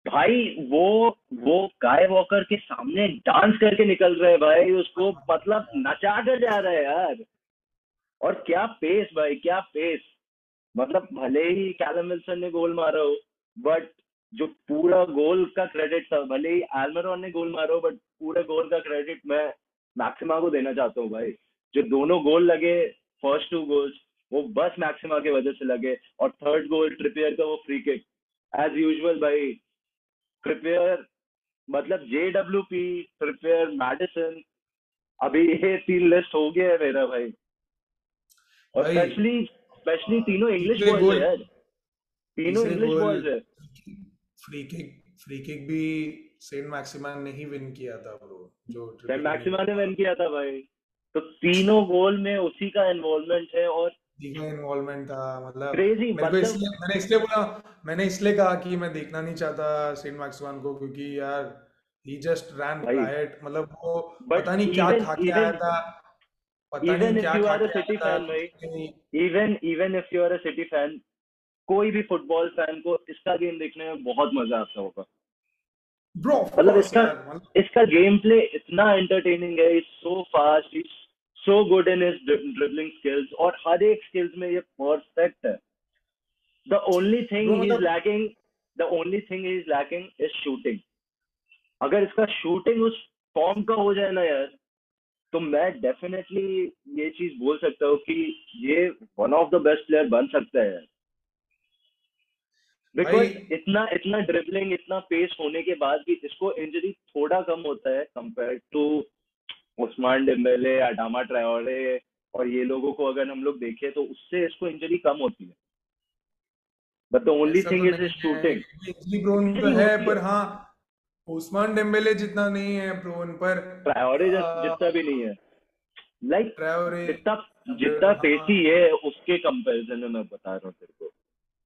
भाई वो गाय वॉकर के सामने डांस करके निकल रहे हैं भाई, उसको मतलब नचा कर जा रहा है यार। और क्या पेस भाई, क्या पेस। मतलब भले ही कैलम विल्सन ने गोल मारा हो, बट जो पूरा गोल का क्रेडिट था, भले ही एल्मरॉन ने गोल मारा हो, बट पूरे गोल का क्रेडिट मैं मैक्सिमा को देना चाहता हूँ भाई। जो दोनों गोल लगे, फर्स्ट टू गोल्स, वो बस मैक्सिमा की वजह से लगे। और थर्ड गोल ट्रिपियर का वो फ्री किक, एज यूजुअल भाई। ट्रिपियर, मतलब JWP, ट्रिपियर, मैडिसन, अभी ये तीन लिस्ट हो गया है मेरा भाई। और भाई स्पेशली स्पेशली तीनों इंग्लिश तीसरे बॉयज है गोल यार, तीनों तीसरे इंग्लिश गोल बॉयज है। फ्री किक भी सेंट मैक्सिमन ने ही विन किया था ब्रो, जो सेम ट्रिपियर ने मैक्सिमा ने मारा। विन किया था भाई। तो तीनों गोल में उसी का इन्वॉल्वमेंट है। और दिखा इन्वॉल्वमेंट था मतलब। क्रेजी मेरे को मतलब। इसलिए मैंने इसलिए बोला, मैंने इसलिए कहा कि मैं देखना नहीं चाहता सेंट मैक्सिमन को, क्योंकि यार ही जस्ट रैन भाई रायट, मतलब वो बट पता नहीं क्या इवन खा के आया इवन था। पता नहीं इवन इफ क्या यू खा आर अ के आया सिटी था फैन भाई, कुछ नहीं। Even if you are a City fan, कोई भी फुटबॉल फैन को इसका गेम देखने में बहुत मजा आता होगा। ब्रो ऑफ मतलब कोर्स इसका यार, मतलब इसका गेम प्ले इतना एंटरटेनिंग है, is so fast, is so good in his dribbling skills, और हर एक स्किल्स में ये परफेक्ट है। the only thing bro he's मतलब lacking the only thing he's lacking is shooting। अगर इसका शूटिंग उस फॉर्म का हो जाए ना यार, तो मैं डेफिनेटली ये चीज बोल सकता हूँ कि ये one of the best player बन सकता है यार। भाई बिकॉज इतना इतना ड्रिबलिंग, इतना पेस होने के बाद भी इसको इंजरी थोड़ा कम होता है compare to Ousmane Dembele, Adama Traore, और ये लोगों को अगर हम लोग देखें तो उससे इसको इंजरी कम होती है। बट द ओनली ऐसा तो थिंग इज नहीं है, शूटिंग। इंजरी प्रोन तो इंजरी है होती है, पर हाँ, उस्मान डेम्बेले जितना नहीं है प्रोन पर। ट्रायोरे जितना भी नहीं है। लाइक ट्रेवरे जितना अगर जितना हाँ। पेसी है उसके कंपैरिजन में मैं बता रहा हूँ तेरे को,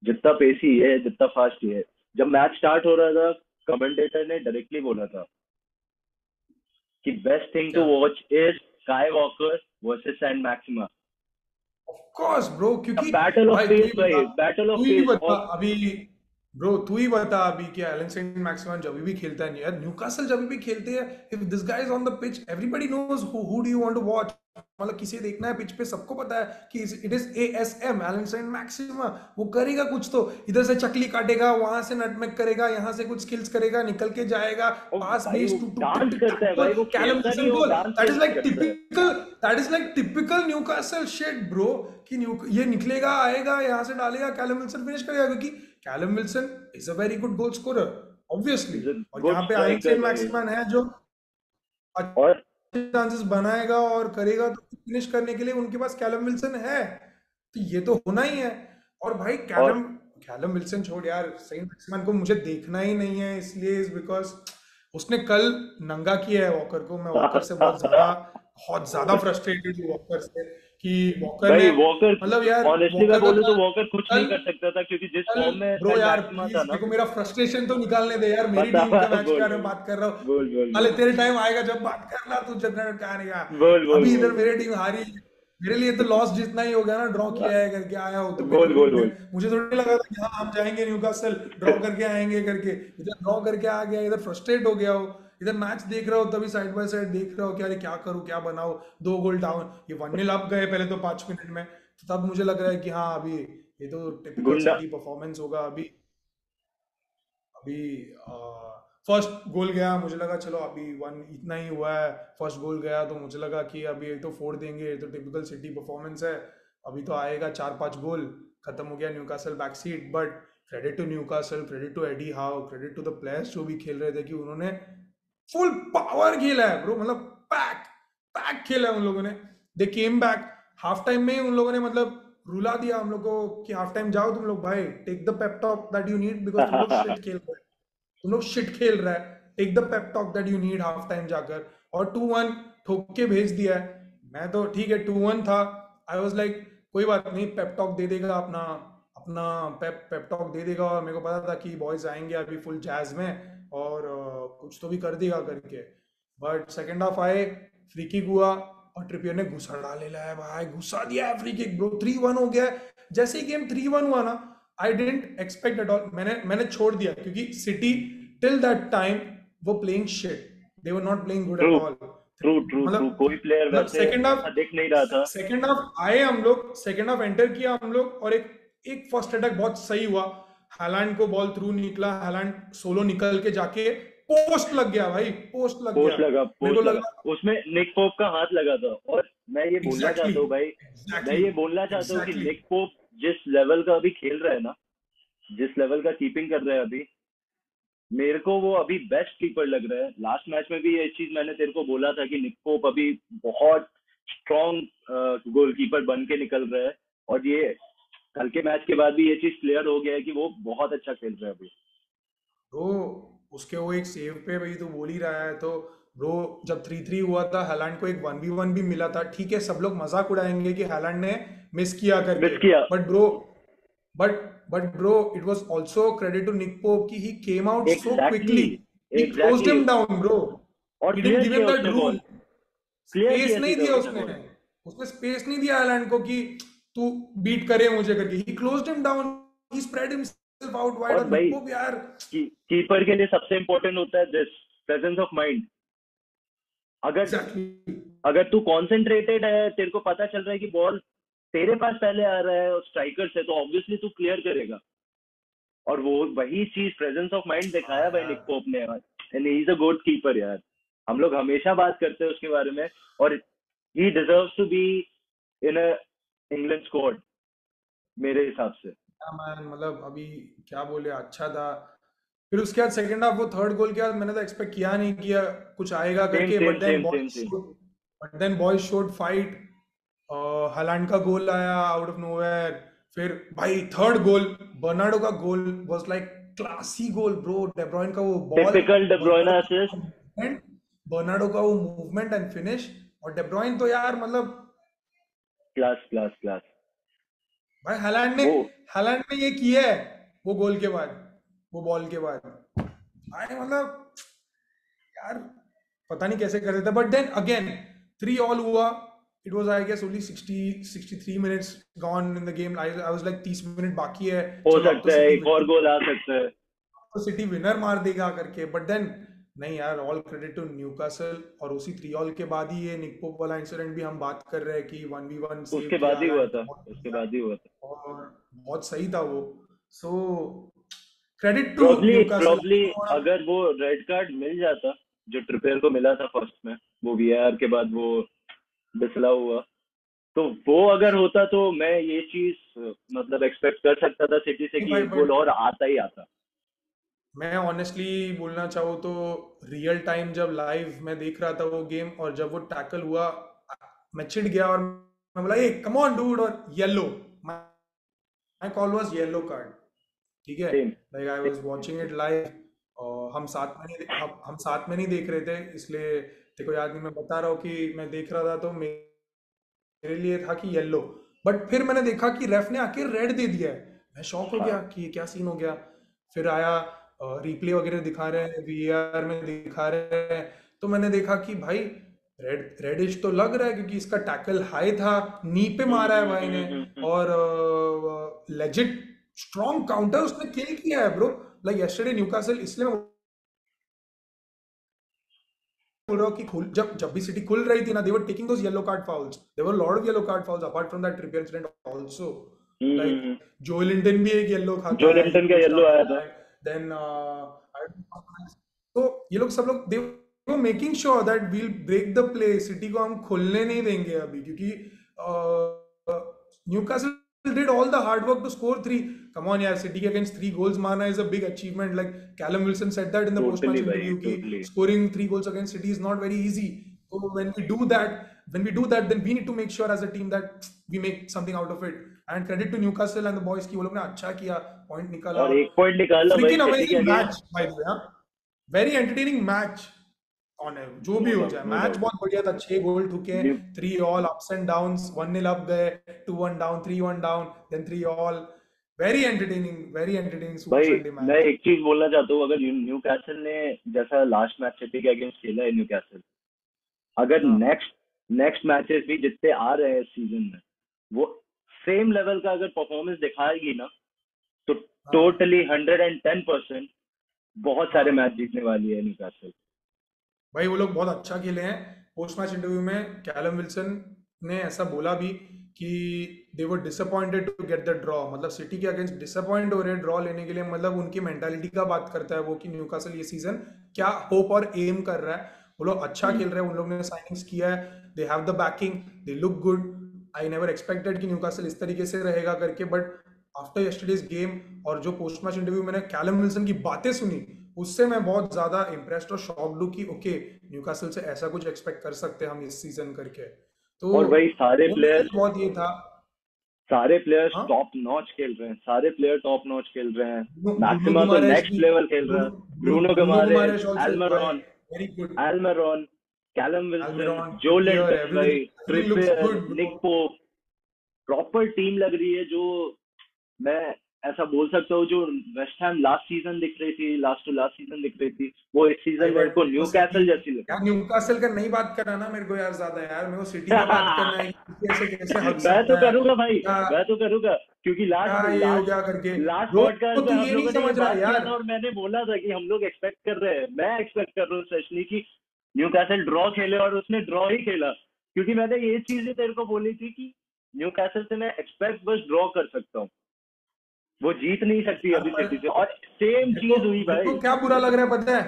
जितना पेसी है, जितना फास्ट है। जब मैच स्टार्ट हो रहा था, कमेंटेटर ने डायरेक्टली बोला था कि बेस्ट थिंग टू क्या? Watch is Sky Walker versus Saint Maximin. Of course bro, the क्योंकि बैटल ऑफ भाई पेस भाई, बैटल ऑफ तू ही पेस। बता और अभी, ब्रो तू ही बता अभी कि एलन सेंट मैक्सिमम जब भी खेलता है यार, न्यूकासल जब भी खेलते हैं, if this guy is on the pitch everybody knows who do you want to watch. मतलब किसे देखना है पिच पे सबको पता है कि it is ASM, Allan Saint Maximin. वो करेगा कुछ तो, इधर से चकली काटेगा, वहां से नटमेग करेगा, यहाँ से कुछ स्किल्स करेगा, निकल के जाएगा, पास भाई वो भेज टू टू टिक डांस टिक करता टैक है गोल, भाई, वो कैलम खेलता नहीं विल्सन है, वो गोल। डांस दैट इज करके लाइक करता है। Typical, that is like typical Newcastle shit bro. कि ये निकलेगा, आएगा, यहाँ से डालेगा, कैलम विल्सन फिनिश करेगा, क्योंकि Callum Wilson is a very good goal scorer obviously. Is a और गुड यहाँ पे आयन स्ट्राइकर सेंट भाई। मैक्सिमन है जो और अच्छे चांसेस बनाएगा और करेगा, तो फिनिश करने के लिए उनके पास कैलम विल्सन है। तो ये तो होना ही है। और भाई और कैलम कैलम विल्सन छोड़ यार, सेंट मैक्सिमन को मुझे देखना ही नहीं है, इसलिए इज बिकॉज उसने कल नंगा किया है वॉकर को। मैं वॉकर से बहुत ज्यादा फ्रस्ट्रेटेड हूँ वॉकर से, कि वॉकर भाई ने वॉकर, मतलब यार, ऑनेस्टली मैं वॉकर का बोलूँ तो कल वॉकर कुछ नहीं कल कर सकता था, क्योंकि जिस कल फॉर्म में ब्रो सैन यार मैक्सिमा था प्लीज ना। देखो, मेरा फ्रस्ट्रेशन तो निकालने दे यार, मेरी बता, टीम का मैच बोल के बारे में बोल बात कर रहा हूँ। बोल बोल अरे बोल तेरे टाइम आएगा जब बात करना, तू जब क्या नहीं कहा। बोल बोल अभी बोल इधर मेरी टीम हारी, मेरे लिए तो लॉस जितना ही हो गया ना, ड्रॉ किया है करके आया हो तो मेरे बोल को बोल भी बोल। मुझे थोड़ी लगा था कि हाँ हम जाएंगे न्यूकासल ड्रॉ करके आएंगे करके। इधर ड्रॉ करके आ गया, इधर फ्रस्ट्रेट हो गया हो, इधर मैच देख रहा हो तभी साइड बाय साइड देख रहा हो कि अरे क्या करूँ क्या बनाओ। 2 गोल डाउन, ये 1-0 अप गए पहले तो 5 मिनट में, तो तब मुझे लग रहा है कि हाँ अभी ये तो टिपिकल गुंडा। सिटी परफॉर्मेंस होगा। अभी अभी फर्स्ट गोल गया, मुझे लगा चलो अभी वन इतना ही हुआ है, फर्स्ट गोल गया तो मुझे लगा कि अभी ये तो फोड़ देंगे, ये तो टिपिकल सिटी परफॉर्मेंस है, अभी तो आएगा 4-5 गोल, खत्म हो गया Newcastle backseat. But credit to Newcastle, credit to Eddie Howe, credit to the players जो भी खेल रहे थे, कि उन्होंने फुल पावर खेला है ब्रो, मतलब पैक पैक खेला है उन लोगों ने। दे केम बैक, हाफ टाइम में ही उन लोगों ने मतलब रुला दिया हम लोग को कि हाफ टाइम जाओ तुम लोग भाई, take the pep talk that you need, because तुम लोग शिट खेल रहा है, take the pep talk that you need half time जाकर। और 2-1 ठोक के भेज दिया है। मैं तो ठीक है 2-1 था, आई वाज लाइक कोई बात नहीं, पेप टॉक दे देगा अपना अपना पेप टॉक दे देगा, और मेरे को पता था कि बॉयज आएंगे अभी फुल जैज में और कुछ तो भी कर देगा करके। बट सेकेंड हाफ आए, फ्री किक हुआ और ट्रिपियर ने घुसा डाले ला है भाई, घुसा दिया है फ्री किक ब्रो, 3-1 हो गया है। जैसे ही गेम 3-1 हुआ ना, आई डेंट एक्सपेक्ट एट ऑल, मैंने छोड़ दिया क्योंकि सिटी टिल दैट टाइम वो playing shit, they were not playing good true at all. True true true, मतलब कोई प्लेयर मतलब वैसे ऐसा दिख नहीं रहा था। सेकेंड हाफ आए हम लोग, सेकेंड हाफ एंटर किया हम लोग, और एक एक फर्स्ट अटैक बहुत सही हुआ, हालांड को बॉल थ्रू निकला, हालांड सोलो निकल के जाके पोस्ट लग गया भाई, पोस्ट लग गया। मेरे को पोस्ट लगा, लगा उसमें निक पोप का हाथ लगा था। और मैं ये बोलना एग्जैक्टली चाहता हूँ भाई, मैं एग्जैक्टली ये बोलना चाहता हूँ कि एग्जैक्टली। निक पोप जिस लेवल का अभी खेल रहा है ना, जिस लेवल का कीपिंग कर रहा है अभी, मेरे को वो अभी बेस्ट कीपर लग रहा है। लास्ट मैच में भी ये चीज मैंने तेरे को बोला था कि निक पोप अभी बहुत स्ट्रॉन्ग गोलकीपर बन के निकल रहा है। और ये कल के मैच के बाद भी ये चीज क्लियर हो गया है कि वो बहुत अच्छा खेल रहा है अभी। ब्रो उसके वो एक सेव पे भाई तू बोल ही रहा है तो, ब्रो जब 3-3 हुआ था, हालांड को एक 1v1 भी मिला था, ठीक है सब लोग मजाक उड़ाएंगे कि हालांड ने मिस किया मिस करके, किया। But bro but but bro it was also credit to Nick Pope कि he came out so exactly quickly, he closed exactly. Him down bro, और ही डिडंट क्लियर गिव किया हिम दैट उसने room, ball, clear space किया नहीं सीधा दिया उसने उसने बॉल। उसने स्पेस नहीं दिया हालांड को कि तू बीट करे मुझे करके, ही क्लोज्ड हिम डाउन, ही स्प्रेड हिमसेल्फ आउट वाइड। और और निक भाई पोप यार कीपर के लिए सबसे इंपॉर्टेंट होता है दिस प्रेजेंस ऑफ माइंड। अगर एग्जैक्टली अगर तू कॉन्सेंट्रेटेड है, तेरे को पता चल रहा है कि बॉल तेरे पास पहले आ रहा है और स्ट्राइकर से, तो ऑब्वियसली तू क्लियर करेगा। और वो वही चीज प्रेजेंस ऑफ माइंड हाँ दिखाया भाई यार। निक पोप ने। And he is a good keeper यार, हम लोग हमेशा बात करते हैं उसके बारे में। और he deserves to be in a England squad मेरे हिसाब से। हाँ मैन, मतलब अभी क्या बोले, अच्छा था। फिर उसके बाद सेकंड हाफ वो थर्ड गोल के बाद मैंने तो एक्सपेक्ट किया नहीं किया कुछ आएगा सेम करके, same but then same same same. Boys showed fight. Haaland का गोल आया आउट ऑफ नोवेयर, फिर भाई थर्ड गोल, बर्नार्डो का goal was like classy goal bro, De Bruyne का वो ball, typical De Bruyne Bernardo का असिस्ट। मूवमेंट, बर्नार्डो का वो मूवमेंट एंड फिनिश, और डेब्रॉयन तो यार मतलब क्लास क्लास क्लास। भाई हालांड ने, वो हालांड ने ये किया है वो गोल के बाद, वो बॉल के बाद भाई मतलब यार पता नहीं कैसे कर देता। बट देन अगेन 3-3 हुआ, it was I guess only 63 minutes gone in the game, I was like 30 minute बाकी है, हो चलो अब तो सकता है सिटी एक और गोल आ सकता है। तो सिटी विनर मार देगा करके, बट देन नहीं यार, ऑल क्रेडिट टू न्यूकासल। और उसी 3-3 के बाद ही ये निक पोप वाला इंसिडेंट भी हम बात कर रहे हैं कि 1v1 सेव उसके किया बाद ही हुआ हालांड था, बहुत उसके बढ़िया, बाद ही हुआ था। और बहुत सही था वो। So credit to probably Newcastle. Probably अगर वो रेड कार्ड मिल जाता जो ट्रिपियर को मिला था फर्स्ट में, वो वीआर के बाद वो डिसला हुआ, तो वो अगर होता तो मैं ये चीज मतलब एक्सपेक्ट कर सकता था सिटी से कि भाई एक गोल बट और आता ही आता। मैं ऑनेस्टली बोलना चाहूँ तो रियल टाइम जब लाइव मैं देख रहा था वो गेम, और जब वो टैकल हुआ मैं चिढ़ गया, और मैं बोला ए कम ऑन डूड, और yellow, my call was yellow card, ठीक है। Same like I was watching it live, और हम साथ में नहीं देख रहे थे, इसलिए तेरे को याद नहीं, मैं बता रहा हूँ कि मैं देख रहा था तो मेरे लिए था कि येलो, बट फिर मैंने देखा कि रेफ ने आके रेड दे दिया है, मैं शॉक हो गया हाँ। कि ये क्या सीन हो गया। फिर आया रिप्ले वगैरह दिखा रहे हैं, वीएआर में दिखा रहे हैं, तो मैंने देखा कि भाई रेडिश तो लग रहा है क्योंकि इसका टैकल हाई था, नी पे मारा है भाई ने, हम्म। और लेजिट स्ट्रॉन्ग काउंटर उसने किल किया है ब्रो। लाइक यस्टरडे न्यूकासल, इसलिए मैं बोल रहा हूँ कि जब जब भी सिटी खुल रही थी ना, they were taking those yellow card fouls, there were lot of yellow card fouls apart from that Trippier incident also. Like hmm. Joelinton भी एक येलो खाता जो है, ही लिंटन का गोज येलो डाउन आया द था। लाइन, देन तो ये लोग सब लोग they were making sure that we'll break the play, City को हम खुलने नहीं देंगे अभी, क्योंकि Newcastle did all the hard work to score three. Come on यार, सिटी के अगेंस्ट 3 goals मारना is a big achievement. Like Callum Wilson said that in the post totally match भाई interview कि totally. scoring 3 goals against City is not very easy. So when we do that, then we need to make sure as a team that we make something out of it. And credit to Newcastle and the boys कि वो लोग ने अच्छा किया, point निकाला, और और एक पॉइंट निकाला भाई freaking सिटी के amazing match against. by the way, हाँ? Very entertaining match on है, जो भी नो हो डाउट जाए नो मैच डाउट। बहुत बढ़िया था, 6 गोल ठुके, 3 all ups and downs, 1-0 up गए, 2-1 down, 3-1 down, then 3 all, very entertaining super भाई संडे मैं मैच। एक चीज बोलना चाहता हूँ, अगर न्यू कैसल ने जैसा लास्ट मैच सिटी के अगेंस्ट खेला है न्यू कैसल, अगर हाँ नेक्स्ट नेक्स्ट मैचेस भी जितने आ रहे हैं इस सीजन में, वो सेम लेवल का अगर परफॉर्मेंस दिखाएगी ना, तो हाँ टोटली 110% बहुत सारे मैच हाँ जीतने वाली है न्यूकासल। भाई वो लोग बहुत अच्छा खेले हैं। पोस्ट मैच इंटरव्यू में कैलम विल्सन ने ऐसा बोला भी कि they were disappointed to get the draw, मतलब सिटी के अगेंस्ट डिसअपॉइंट हो रहे हैं ड्रॉ लेने के लिए, मतलब उनकी मेंटालिटी का बात करता है वो कि न्यूकासल ये सीजन क्या होप और एम कर रहा है। वो लोग अच्छा खेल रहे हैं, उन लोग ने साइनिंग्स किया है, they have the banking, they look good. I never expected कि न्यूकासल इस तरीके से रहेगा करके, बट आफ्टर यस्टरडेज गेम और जो पोस्ट मैच इंटरव्यू मैंने कैलम विल्सन की बातें सुनी, उससे मैं बहुत ज्यादा इम्प्रेस्ड और शॉक्ड हूँ कि ओके न्यूकासल से ऐसा कुछ एक्सपेक्ट कर सकते हैं हम इस सीजन करके। तो और भाई वो मेरे लिए बहुत ये था। सारे प्लेयर्स हाँ टॉप नॉच खेल रहे हैं, सारे प्लेयर टॉप नॉच खेल रहे हैं। ब्रूनो मैक्सिमा तो गुमारेश भी, नेक्स्ट लेवल खेल रहा है। Bruno Bruno Guimaraes, Guimaraes also भाई Almiron, very good. Almiron, Callum Wilson, Almiron, जो ट्रिपियर, लिंटन भाई, everything looks Trippier, good bro. Nick Pope, proper team लग रही है। जो मैं ऐसा बोल सकता हूँ, जो वेस्ट हैम लास्ट सीजन दिख रही थी, लास्ट टू लास्ट सीजन दिख रही थी, वो इस भाई सीजन मेरे बट को मेरे को न्यू सिटी, कैसल जैसी लग यार न्यूकासल का नहीं बात करना ना मेरे को यार ज्यादा, यार मेरे को सिटी का बात करना है रही कि सिटी ऐसे कैसे हक मैं तो सकता है। करूंगा भाई, क्या मैं तो करूंगा, क्योंकि क्या लास्ट ये हो लास्ट गया करके। लास्ट ब्रो पॉडकास्ट में तू हम ये नहीं लोगों ने ये समझ रहा बात किया यार। था, और मैंने बोला था कि हम लोग एक्सपेक्ट कर रहे हैं, मैं एक्सपेक्ट कर रहा हूँ स्पेशली कि न्यू कैसल ड्रॉ खेले, और उसने ड्रॉ ही खेला। क्योंकि मैंने ये चीज तेरे को बोली थी कि न्यू कैसल से मैं एक्सपेक्ट बस ड्रॉ कर सकता हूँ, वो जीत नहीं सकती यार अभी पर सिटी से, और सेम मेरे को चीज हुई मेरे को भाई। क्या बुरा लग रहा है पता है,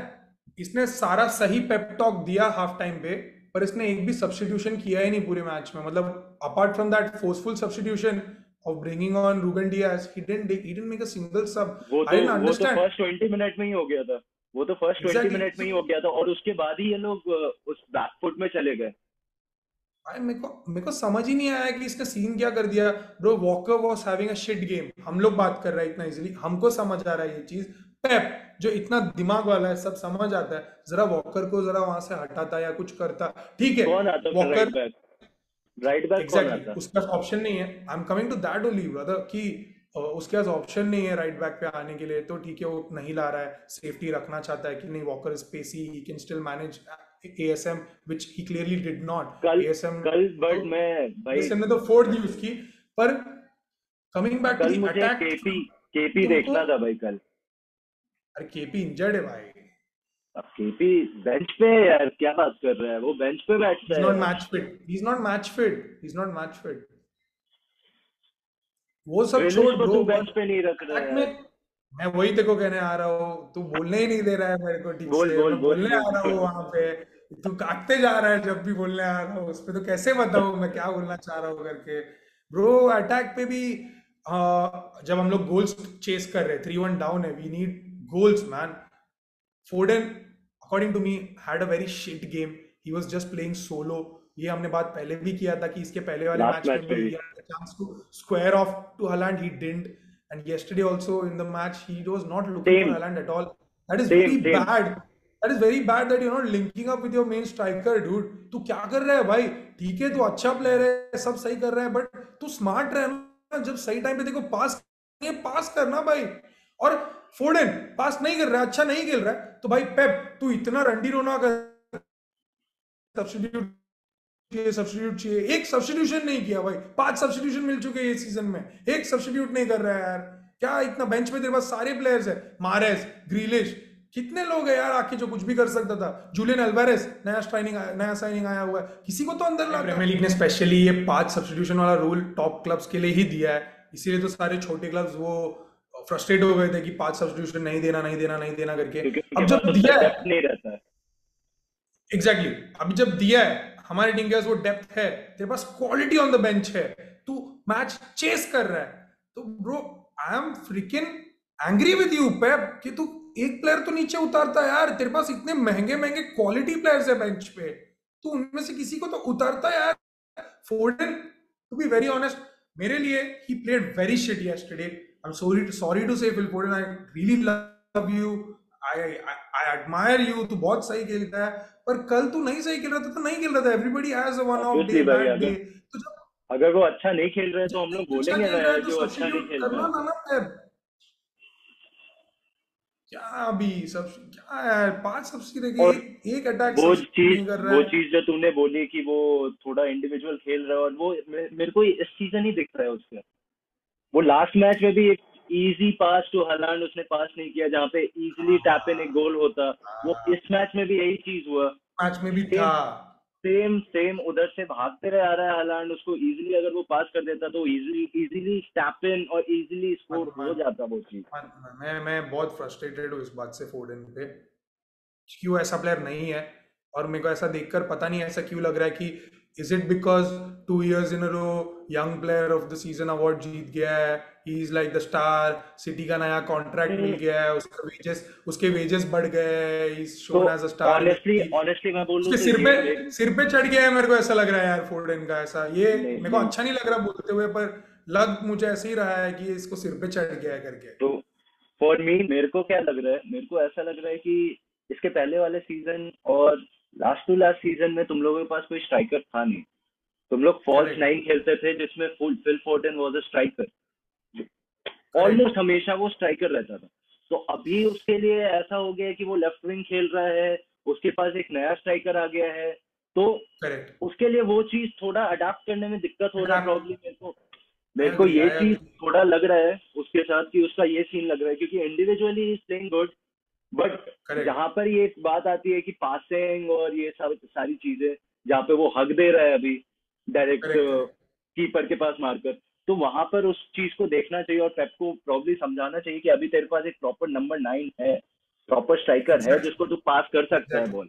इसने सारा सही पेप टॉक दिया हाफ टाइम पे, पर इसने एक भी सब्स्टिट्यूशन किया ही नहीं पूरे मैच में, मतलब apart from that forceful substitution of bringing on Ruben Dias, he didn't make a single sub. I didn't वो तो अंडरस्टैंड। फर्स्ट 20 मिनट में ही हो गया था, वो तो फर्स्ट ट्वेंटी एग्जैक्टली मिनट में ही हो गया था, और उसके बाद ही ये लोग उस बैकफुट में चले गए। भाई मेरे को समझ ही नहीं आया कि इसने सीन क्या कर दिया। Bro walker was having a shit game, हम लोग बात कर रहे हैं इतना इजीली, हमको समझ आ रहा है ये चीज। पेप जो इतना दिमाग वाला है सब समझ आता है, जरा वॉकर को जरा वहां से हटाता या कुछ करता, ठीक है। कौन आता फिर Walker, right back? Right back कौन एग्जैक्टली आता? उसके पास ऑप्शन नहीं है। I am coming to that only brother कि उसके पास ऑप्शन नहीं है राइट बैक पे आने के लिए, तो ठीक है वो नहीं ला रहा है, सेफ्टी रखना चाहता है कि नहीं Walker is pacy, he can still manage ASM, which he clearly did not. कल एएसएम कल तो बट मैं भाई, एएसएम ने तो फोड़ दी उसकी। पर कमिंग बैक टू कल द मुझे अटैक, केपी तुमको, देखना था भाई कल। अरे केपी इंजर्ड है भाई, अब केपी बेंच पे है यार, क्या बात कर रहा है, वो बेंच पे ही बैठता इज है नॉट यार। Match fit, he is not match fit, he is not match fit. वो सब ग्रिलिश छोड़ को ब्रो, तू पर बेंच पे नहीं रख रहा अटैक है में यार। मैं वही तेको कहने आ रहा हूँ, तू बोलने ही नहीं दे रहा है मेरे को ठीक बोल से, बोल मैं बोल बोलने आ बोल रहा हूँ बोल। वहां पे, तू काटते जा रहा है जब भी बोलने आ रहा हूँ उस पे, तो कैसे बताऊँ मैं क्या बोलना चाह रहा हूँ करके। ब्रो अटैक पे भी जब हम लोग गोल्स चेस कर रहे 3-1 डाउन है, we need goals man. Foden according to me had a very shit game, he was just playing solo. ये हमने बात पहले भी किया था कि इसके पहले वाले लास्ट मैच में मैच भी में भी ही had a chance to square off to Haaland, he didn't, and yesterday also in the match he was not looking for same Haaland at all. That is same very same. bad, that is very bad that you're not linking up with your main striker dude। तू क्या कर रहा है भाई, ठीक है तू अच्छा प्लेयर है सब सही कर रहा है, बट तू स्मार्ट रहे ना, जब सही टाइम पे देखो पास, ये पास करना भाई। और फोर्डन पास नहीं कर रहा है, अच्छा नहीं खेल रहा है, तो भाई पेप तू इतना रंडी रोना कर, सब्स्टिट्यूट चाहिए सब्स्टिट्यूट चाहिए, एक सब्स्टिट्यूशन नहीं किया भाई, 5 सब्स्टिट्यूशन मिल चुके हैं ये सीजन में, एक सब्स्टिट्यूट नहीं कर रहा है यार। क्या इतना बेंच पे तेरे पास सारे प्लेयर्स है, मारेस, ग्रीलिश, कितने लोग है यार आके जो कुछ भी कर सकता था। जूलियन अल्वारेस नया साइनिंग आया हुआ है, किसी को तो अंदर ला। प्रीमियर लीग ने स्पेशली ये 5 सब्स्टिट्यूशन वाला रूल टॉप क्लब्स के लिए ही दिया है, इसीलिए तो सारे छोटे क्लब्स वो फ्रस्ट्रेट हो गए थे कि 5 सब्स्टिट्यूशन नहीं देना नहीं देना नहीं देना करके। क्योंकि उनके अब पास जब उतना दिया है, डेप्थ नहीं रहता है। एग्जैक्टली अभी जब दिया है, हमारे टीम के पास वो डेप्थ है, तेरे पास क्वालिटी ऑन द बेंच है, तू मैच चेस कर रहा है, तो bro I am freaking angry with you Pep कि तू एक प्लेयर तो नीचे उतारता है यार, तेरे पास इतने महंगे महंगे क्वालिटी प्लेयर्स है बेंच पे, तू उनमें से किसी को तो उतारता है यार। Foden to be very honest, मेरे लिए he played very shit yesterday, I am sorry to say Phil Foden, I really love you, I admire you, तू बहुत सही खेलता है, पर कल तू नहीं सही खेल रहा था तो नहीं खेल रहा था, everybody has a one of day obviously भाई, बैड डे। अगर तो जब अगर वो अच्छा नहीं खेल रहे तो हम जब लोग नहीं अच्छा बोलेंगे खेल ना रहा है यार तो कि वो अच्छा नहीं सब्स्टिट्यूट खेल रहा करना है। था ना पेप। क्या अभी सब क्या यार, 5 सब्सिडी देके और एक एक अटैक वो सक्सीड चीज नहीं कर रहा वो है। चीज जो तूने बोली कि वो थोड़ा इंडिविजुअल खेल रहा है, और वो मेरे को इस सीजन ही दिख रहा है उसका। वो लास्ट मैच में भी एक इजी पास टू हलांड उसने पास नहीं किया, जहाँ पे इजीली टैप इन एक गोल होता। वो इस मैच में भी यही चीज हुआ। मैच में भी सेम था। सेम सेम उधर से भागते रहे आ रहा है हलांड, उसको इजीली अगर वो पास कर देता तो इजीली इजीली टैप इन और इजीली मैं स्कोर मैं हो जाता वो चीज। मैं बहुत फ्रस्ट्रेटेड हूँ इस बात से फोर्डन पे, कि वो ऐसा प्लेयर नहीं है। और मेरे को ऐसा देखकर पता नहीं ऐसा क्यों लग रहा है कि is it because 2 years in a row young player of the season award जीत गया है, he is like the star, City का नया कॉन्ट्रैक्ट मिल हम्म, गया है, उसके वेजेस बढ़ गए हैं, ही इज तो shown as a star in the honestly City. Honestly मैं बोलूँ उसके तो ये मेरे सिर पे चढ़ गया है, मेरे को ऐसा लग रहा है यार फोर्डन का ऐसा, ये नहीं मेरे को नहीं अच्छा नहीं लग रहा बोलते हुए, पर लग मुझे ऐसे ही रहा है कि ये इसको सिर पे चढ़ गया है करके। तो फॉर मी मेरे को क्या लग रहा है, मेरे को ऐसा लग रहा है कि इसके पहले वाले सीजन और लास्ट टू लास्ट सीजन में तुम लोगों के पास कोई स्ट्राइकर था नहीं। तुम लोग फॉल्स करेक्ट। नाइन खेलते थे जिसमें Phil Foden was a striker. Correct. Almost हमेशा वो स्ट्राइकर रहता था। तो अभी उसके लिए ऐसा हो गया है कि वो लेफ्ट विंग खेल रहा है, उसके पास एक नया स्ट्राइकर आ गया है। तो करेक्ट। उसके लिए वो चीज थोड़ा अडाप्ट करने में दिक्कत हो रहा है प्रॉब्लम मेरे को। आई मेरे को एग्री, ये आई चीज एग्री। थोड़ा लग रहा है उसके साथ कि उसका ये सीन लग रहा है, क्योंकि individually is playing good, but correct. जहां पर ये बात आती है कि पासिंग और ये सब सारी चीजें, जहाँ पे वो हक दे रहा है अभी डायरेक्ट करेक्ट। करेक्ट। कीपर के पास मारकर, तो वहां पर उस चीज को देखना चाहिए और पेप को प्रॉब्ली समझाना चाहिए कि अभी तेरे पास एक प्रॉपर नंबर 9 है, प्रॉपर स्ट्राइकर है जिसको एग्जैक्टली। तू पास कर सकता है एग्जैक्टली। बॉल।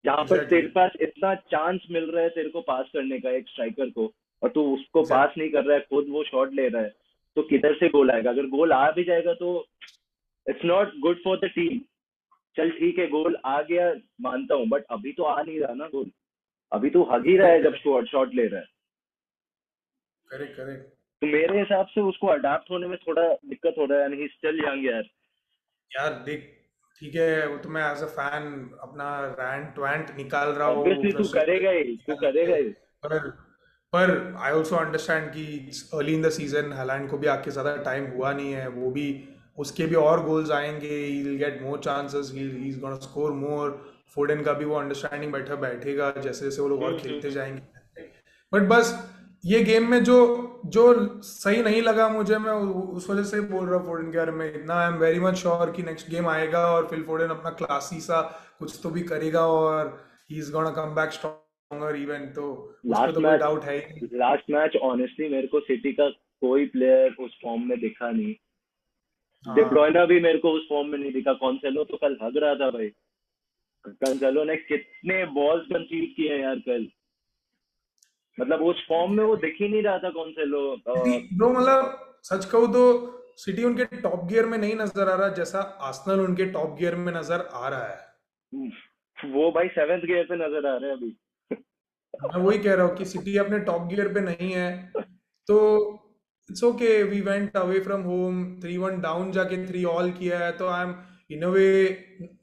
जहां पर एग्जैक्टली। तेरे पास इतना चांस मिल रहा है तेरे को पास करने का एक स्ट्राइकर को, और तू उसको पास एग्जैक्टली। नहीं कर रहा है, खुद वो शॉट ले रहा है, तो किधर से गोल आएगा? अगर गोल आ भी जाएगा तो it's not good for the team. चल ठीक है गोल आ गया, मानता हूँ, बट अभी तो आ नहीं रहा ना गोल। अभी तो हग ही रहा है करेक्ट। जब करेक्ट। शॉट शॉट ले रहा है। करेक्ट। करेक्ट। तो मेरे हिसाब से उसको अडाप्ट होने में थोड़ा दिक्कत हो रहा है, एंड ही स्टिल यंग यार। यार देख, ठीक है, वो तो मैं एज अ फैन अपना रैंट वैंट निकाल रहा हूँ, ऑब्वियसली तू फ्रस्ट्रेशन करेगा ही, तू निकाल के, करेगा ही। पर पर आई ऑल्सो अंडरस्टैंड कि early in the season Holland को भी आके ज़्यादा टाइम हुआ नहीं है, वो भी उसके भी और गोल्स आएंगे, he will get more chances, he is gonna score more. फोर्डन का भी वो अंडरस्टैंडिंग बैठेगा जैसे जैसे वो लोग और खेलते हम्म। जाएंगे। बट बस ये गेम में जो जो सही नहीं लगा मुझे, मैं उस वजह से बोल रहा हूँ फोर्डन के बारे में इतना, आई एम वेरी मच श्योर कि नेक्स्ट गेम आएगा और फिल फोर्डन अपना क्लासी सा कुछ तो भी करेगा, और ही is gonna come back stronger even, तो उस पर लास्ट तो कोई मैच डाउट है ही नहीं। लास्ट मैच ऑनेस्टली मेरे को सिटी का कोई प्लेयर उस फॉर्म में दिखा नहीं। De हाँ। Bruyne भी मेरे को उस फॉर्म में नहीं दिखा। कॉन्सेलो तो कल हग रहा था भाई। कंसेलो ने कितने बॉल्स कंसीड किए हैं यार कल। मतलब उस फॉर्म में वो दिख ही नहीं रहा था कॉन्सेलो। सिटी ब्रो, मतलब सच कहूँ तो सिटी उनके टॉप गियर में नहीं नजर आ रहा जैसा आर्सेनल उनके टॉप गियर में नजर आ रहा है। वो भाई सेवेंथ गियर पे नजर आ रहे हैं अभी। मैं वही कह रहा हूँ कि सिटी अपने टॉप गियर पे नहीं है, तो it's okay, we went away from home 3-1 down जाके 3 ऑल किया है, तो I am in a way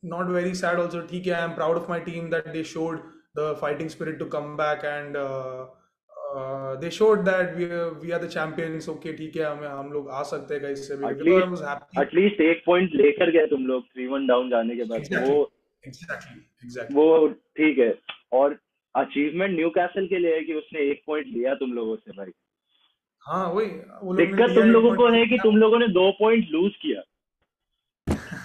not very sad also, ठीक है, I am proud of my team that they showed the fighting spirit to come back, and they showed that we are the champions, okay ठीक है, हम लोग आ सकते हैं कहीं से भी करके, तो I was at least happy. At least एक पॉइंट लेकर गए तुम लोग 3-1 डाउन जाने के बाद, तो एग्जैक्टली। एग्जैक्टली। वो एग्जैक्टली। ठीक है। और अचीवमेंट न्यू कैसल के लिए है कि उसने एक पॉइंट लिया तुम लोगों से भाई। हाँ वही, वो लोग ने दिक्कत लिया तुम एक लोगों को है कि पॉइंट। तुम लोगों ने 2 पॉइंट लूज किया।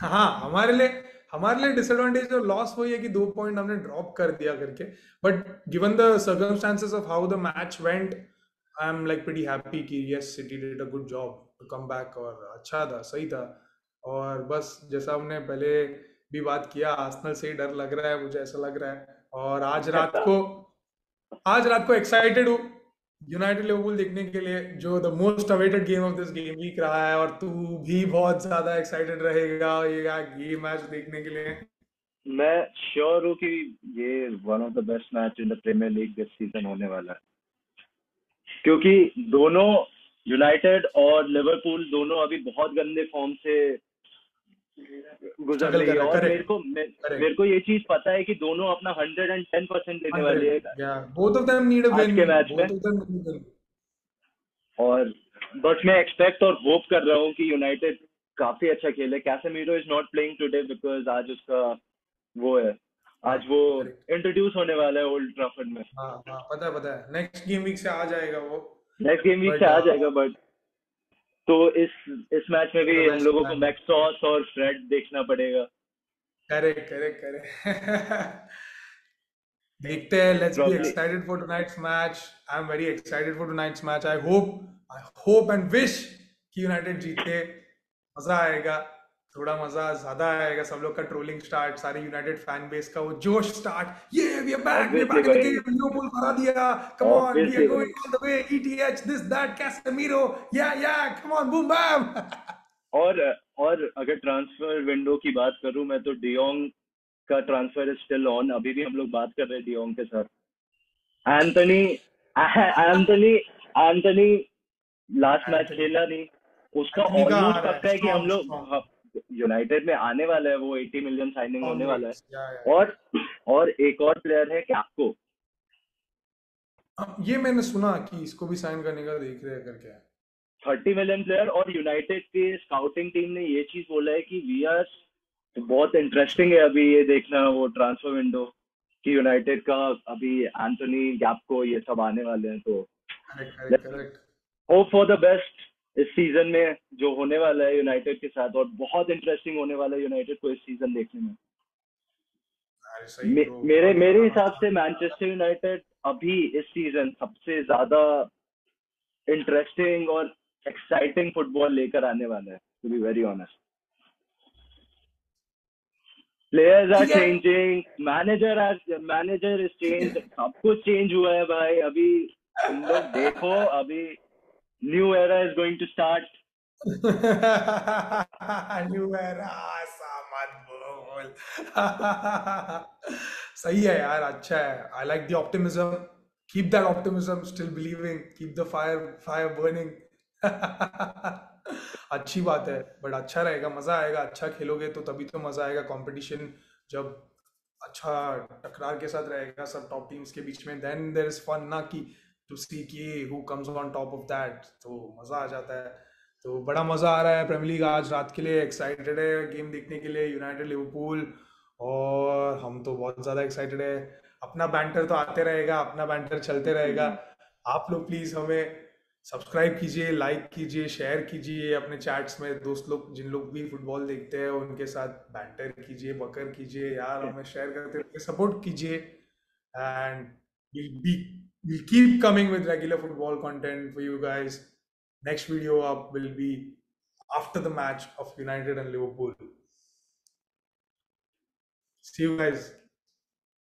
हाँ, हमारे लिए डिसएडवांटेज और लॉस वही है कि 2 पॉइंट हमने ड्रॉप कर दिया करके, but given the circumstances of how the match went, I am like pretty happy कि yes City did a good job to come back, और अच्छा था, सही था। और बस जैसा हमने पहले भी बात किया, आर्सेनल से ही डर लग रहा है, मुझे ऐसा लग रहा है, और आज रात को एक्साइटेड हूँ यूनाइटेड लिवरपूल देखने के लिए, जो the most awaited game of this game week रहा है, और तू भी बहुत ज्यादा एक्साइटेड रहेगा ये मैच देखने के लिए। मैं श्योर हूँ कि ये one of the best match in the premier league this season होने वाला है, क्योंकि दोनों यूनाइटेड और लिवरपूल दोनों अभी बहुत गंदे फॉर्म से गुजर स्ट्रगल रही कर है। रहा है, और करेक्ट। मेरे करेक्ट। को ये चीज पता है कि दोनों अपना 110% देने वाले 100, हैं या both of them need a आज विन। के मैच में। Both of them need a win. और बस मैं एक्सपेक्ट और होप कर रहा हूँ कि यूनाइटेड काफी अच्छा खेले. Casemiro is not playing today because आज उसका वो है, हाँ, आज वो करेक्ट. इंट्रोड्यूस होने वाला है ओल्ड ट्रैफर्ड में. हाँ हाँ, पता है, नेक्स्ट गेम वीक से आ जाएगा वो. नेक्स्ट गेम वीक से बट आ जाएगा, बट तो इस मैच में फॉर भी द हम बेस्ट लोगों को मैन. मैक्सॉस और फ्रेड देखना पड़ेगा. करेक्ट. देखते हैं. Let's be probably excited for tonight's match. I am very excited for tonight's match. I hope and wish कि यूनाइटेड जीते. मजा आएगा. थोड़ा मजा ज्यादा आएगा. सब लोग का ट्रोलिंग स्टार्ट, सारे यूनाइटेड फैन बेस का वो जोश स्टार्ट. ये we are obviously back in the भाई, गेम. लिवरपूल हरा दिया. Come on, we obviously are भाई. Going all the way. ETH this that Casemiro. या कम ऑन, बूम बैम. और और अगर ट्रांसफर विंडो की बात करूं मैं, तो डियोंग का ट्रांसफर इज स्टिल ऑन. अभी भी हम लोग बात कर रहे हैं डियोंग के साथ. Anthony Anthony Anthony last match Anthony खेला नहीं. उसका एंथनी का आ ऑलमोस्ट रहा है. पक्का है कि हम स्ट्रॉन्ग स्ट्रॉन्ग. लोग यूनाइटेड में आने वाला है. वो 80 मिलियन साइनिंग होने स्ट्रॉन्ग वाला है. रेट्स. या. और एक और प्लेयर है कैप्को. ये मैंने सुना कि इसको भी साइन करने का देख रहे हैं करके. 30 मिलियन प्लेयर. और यूनाइटेड के स्काउटिंग टीम ने ये चीज बोला है कि वी आर, बहुत इंटरेस्टिंग है अभी ये देखना वो ट्रांसफर विंडो, कि यूनाइटेड का अभी एंथोनी गैप्को ये सब आने वाले हैं. तो correct. Hope for the best इस सीजन में जो होने वाला है यूनाइटेड के साथ. और बहुत इंटरेस्टिंग होने वाला है यूनाइटेड को इस सीजन देखने में. अरे सही ब्रो, मेरे बहुत मेरे बड़ा हिसाब मजा से आने वाला है. मैनचेस्टर यूनाइटेड अभी इस सीजन सबसे ज्यादा इंटरेस्टिंग और एक्साइटिंग फुटबॉल लेकर आने वाला है, to be very honest. Players are ठीक है. चेंजिंग, मैनेजर इज चेंज, सब कुछ चेंज हुआ है भाई. अभी तुम लोग देखो, अभी new era is going to start. New era. ऐसा मत बोल. सही है यार, अच्छा है. I like the optimism. Keep that optimism, still believing, keep the fire burning. अच्छी बात है. बट अच्छा रहेगा, मजा आएगा. अच्छा खेलोगे तो तभी तो मजा आएगा. कंपटीशन जब अच्छा टकरार के साथ रहेगा सब टॉप टीम्स के बीच में, देन देयर इज फन ना, कि टू सी कि who comes on top of that. तो मजा आ जाता है. तो बड़ा मजा आ रहा है. प्रीमियर लीग आज रात के लिए एक्साइटेड है गेम देखने के लिए, यूनाइटेड लिवरपूल. और हम तो बहुत ज्यादा एक्साइटेड है. अपना बैंटर तो आते रहेगा, अपना बैंटर चलते रहेगा. आप लोग प्लीज हमें सब्सक्राइब कीजिए, लाइक कीजिए, शेयर कीजिए अपने चैट्स में. दोस्त लोग जिन लोग भी फुटबॉल देखते हैं उनके साथ बैंटर कीजिए, बकर कीजिए यार. हमें शेयर करते रहिए, सपोर्ट कीजिए. And we'll be we'll keep coming with regular football content for you guys. Next video up will be after the match of United and Liverpool. See you guys.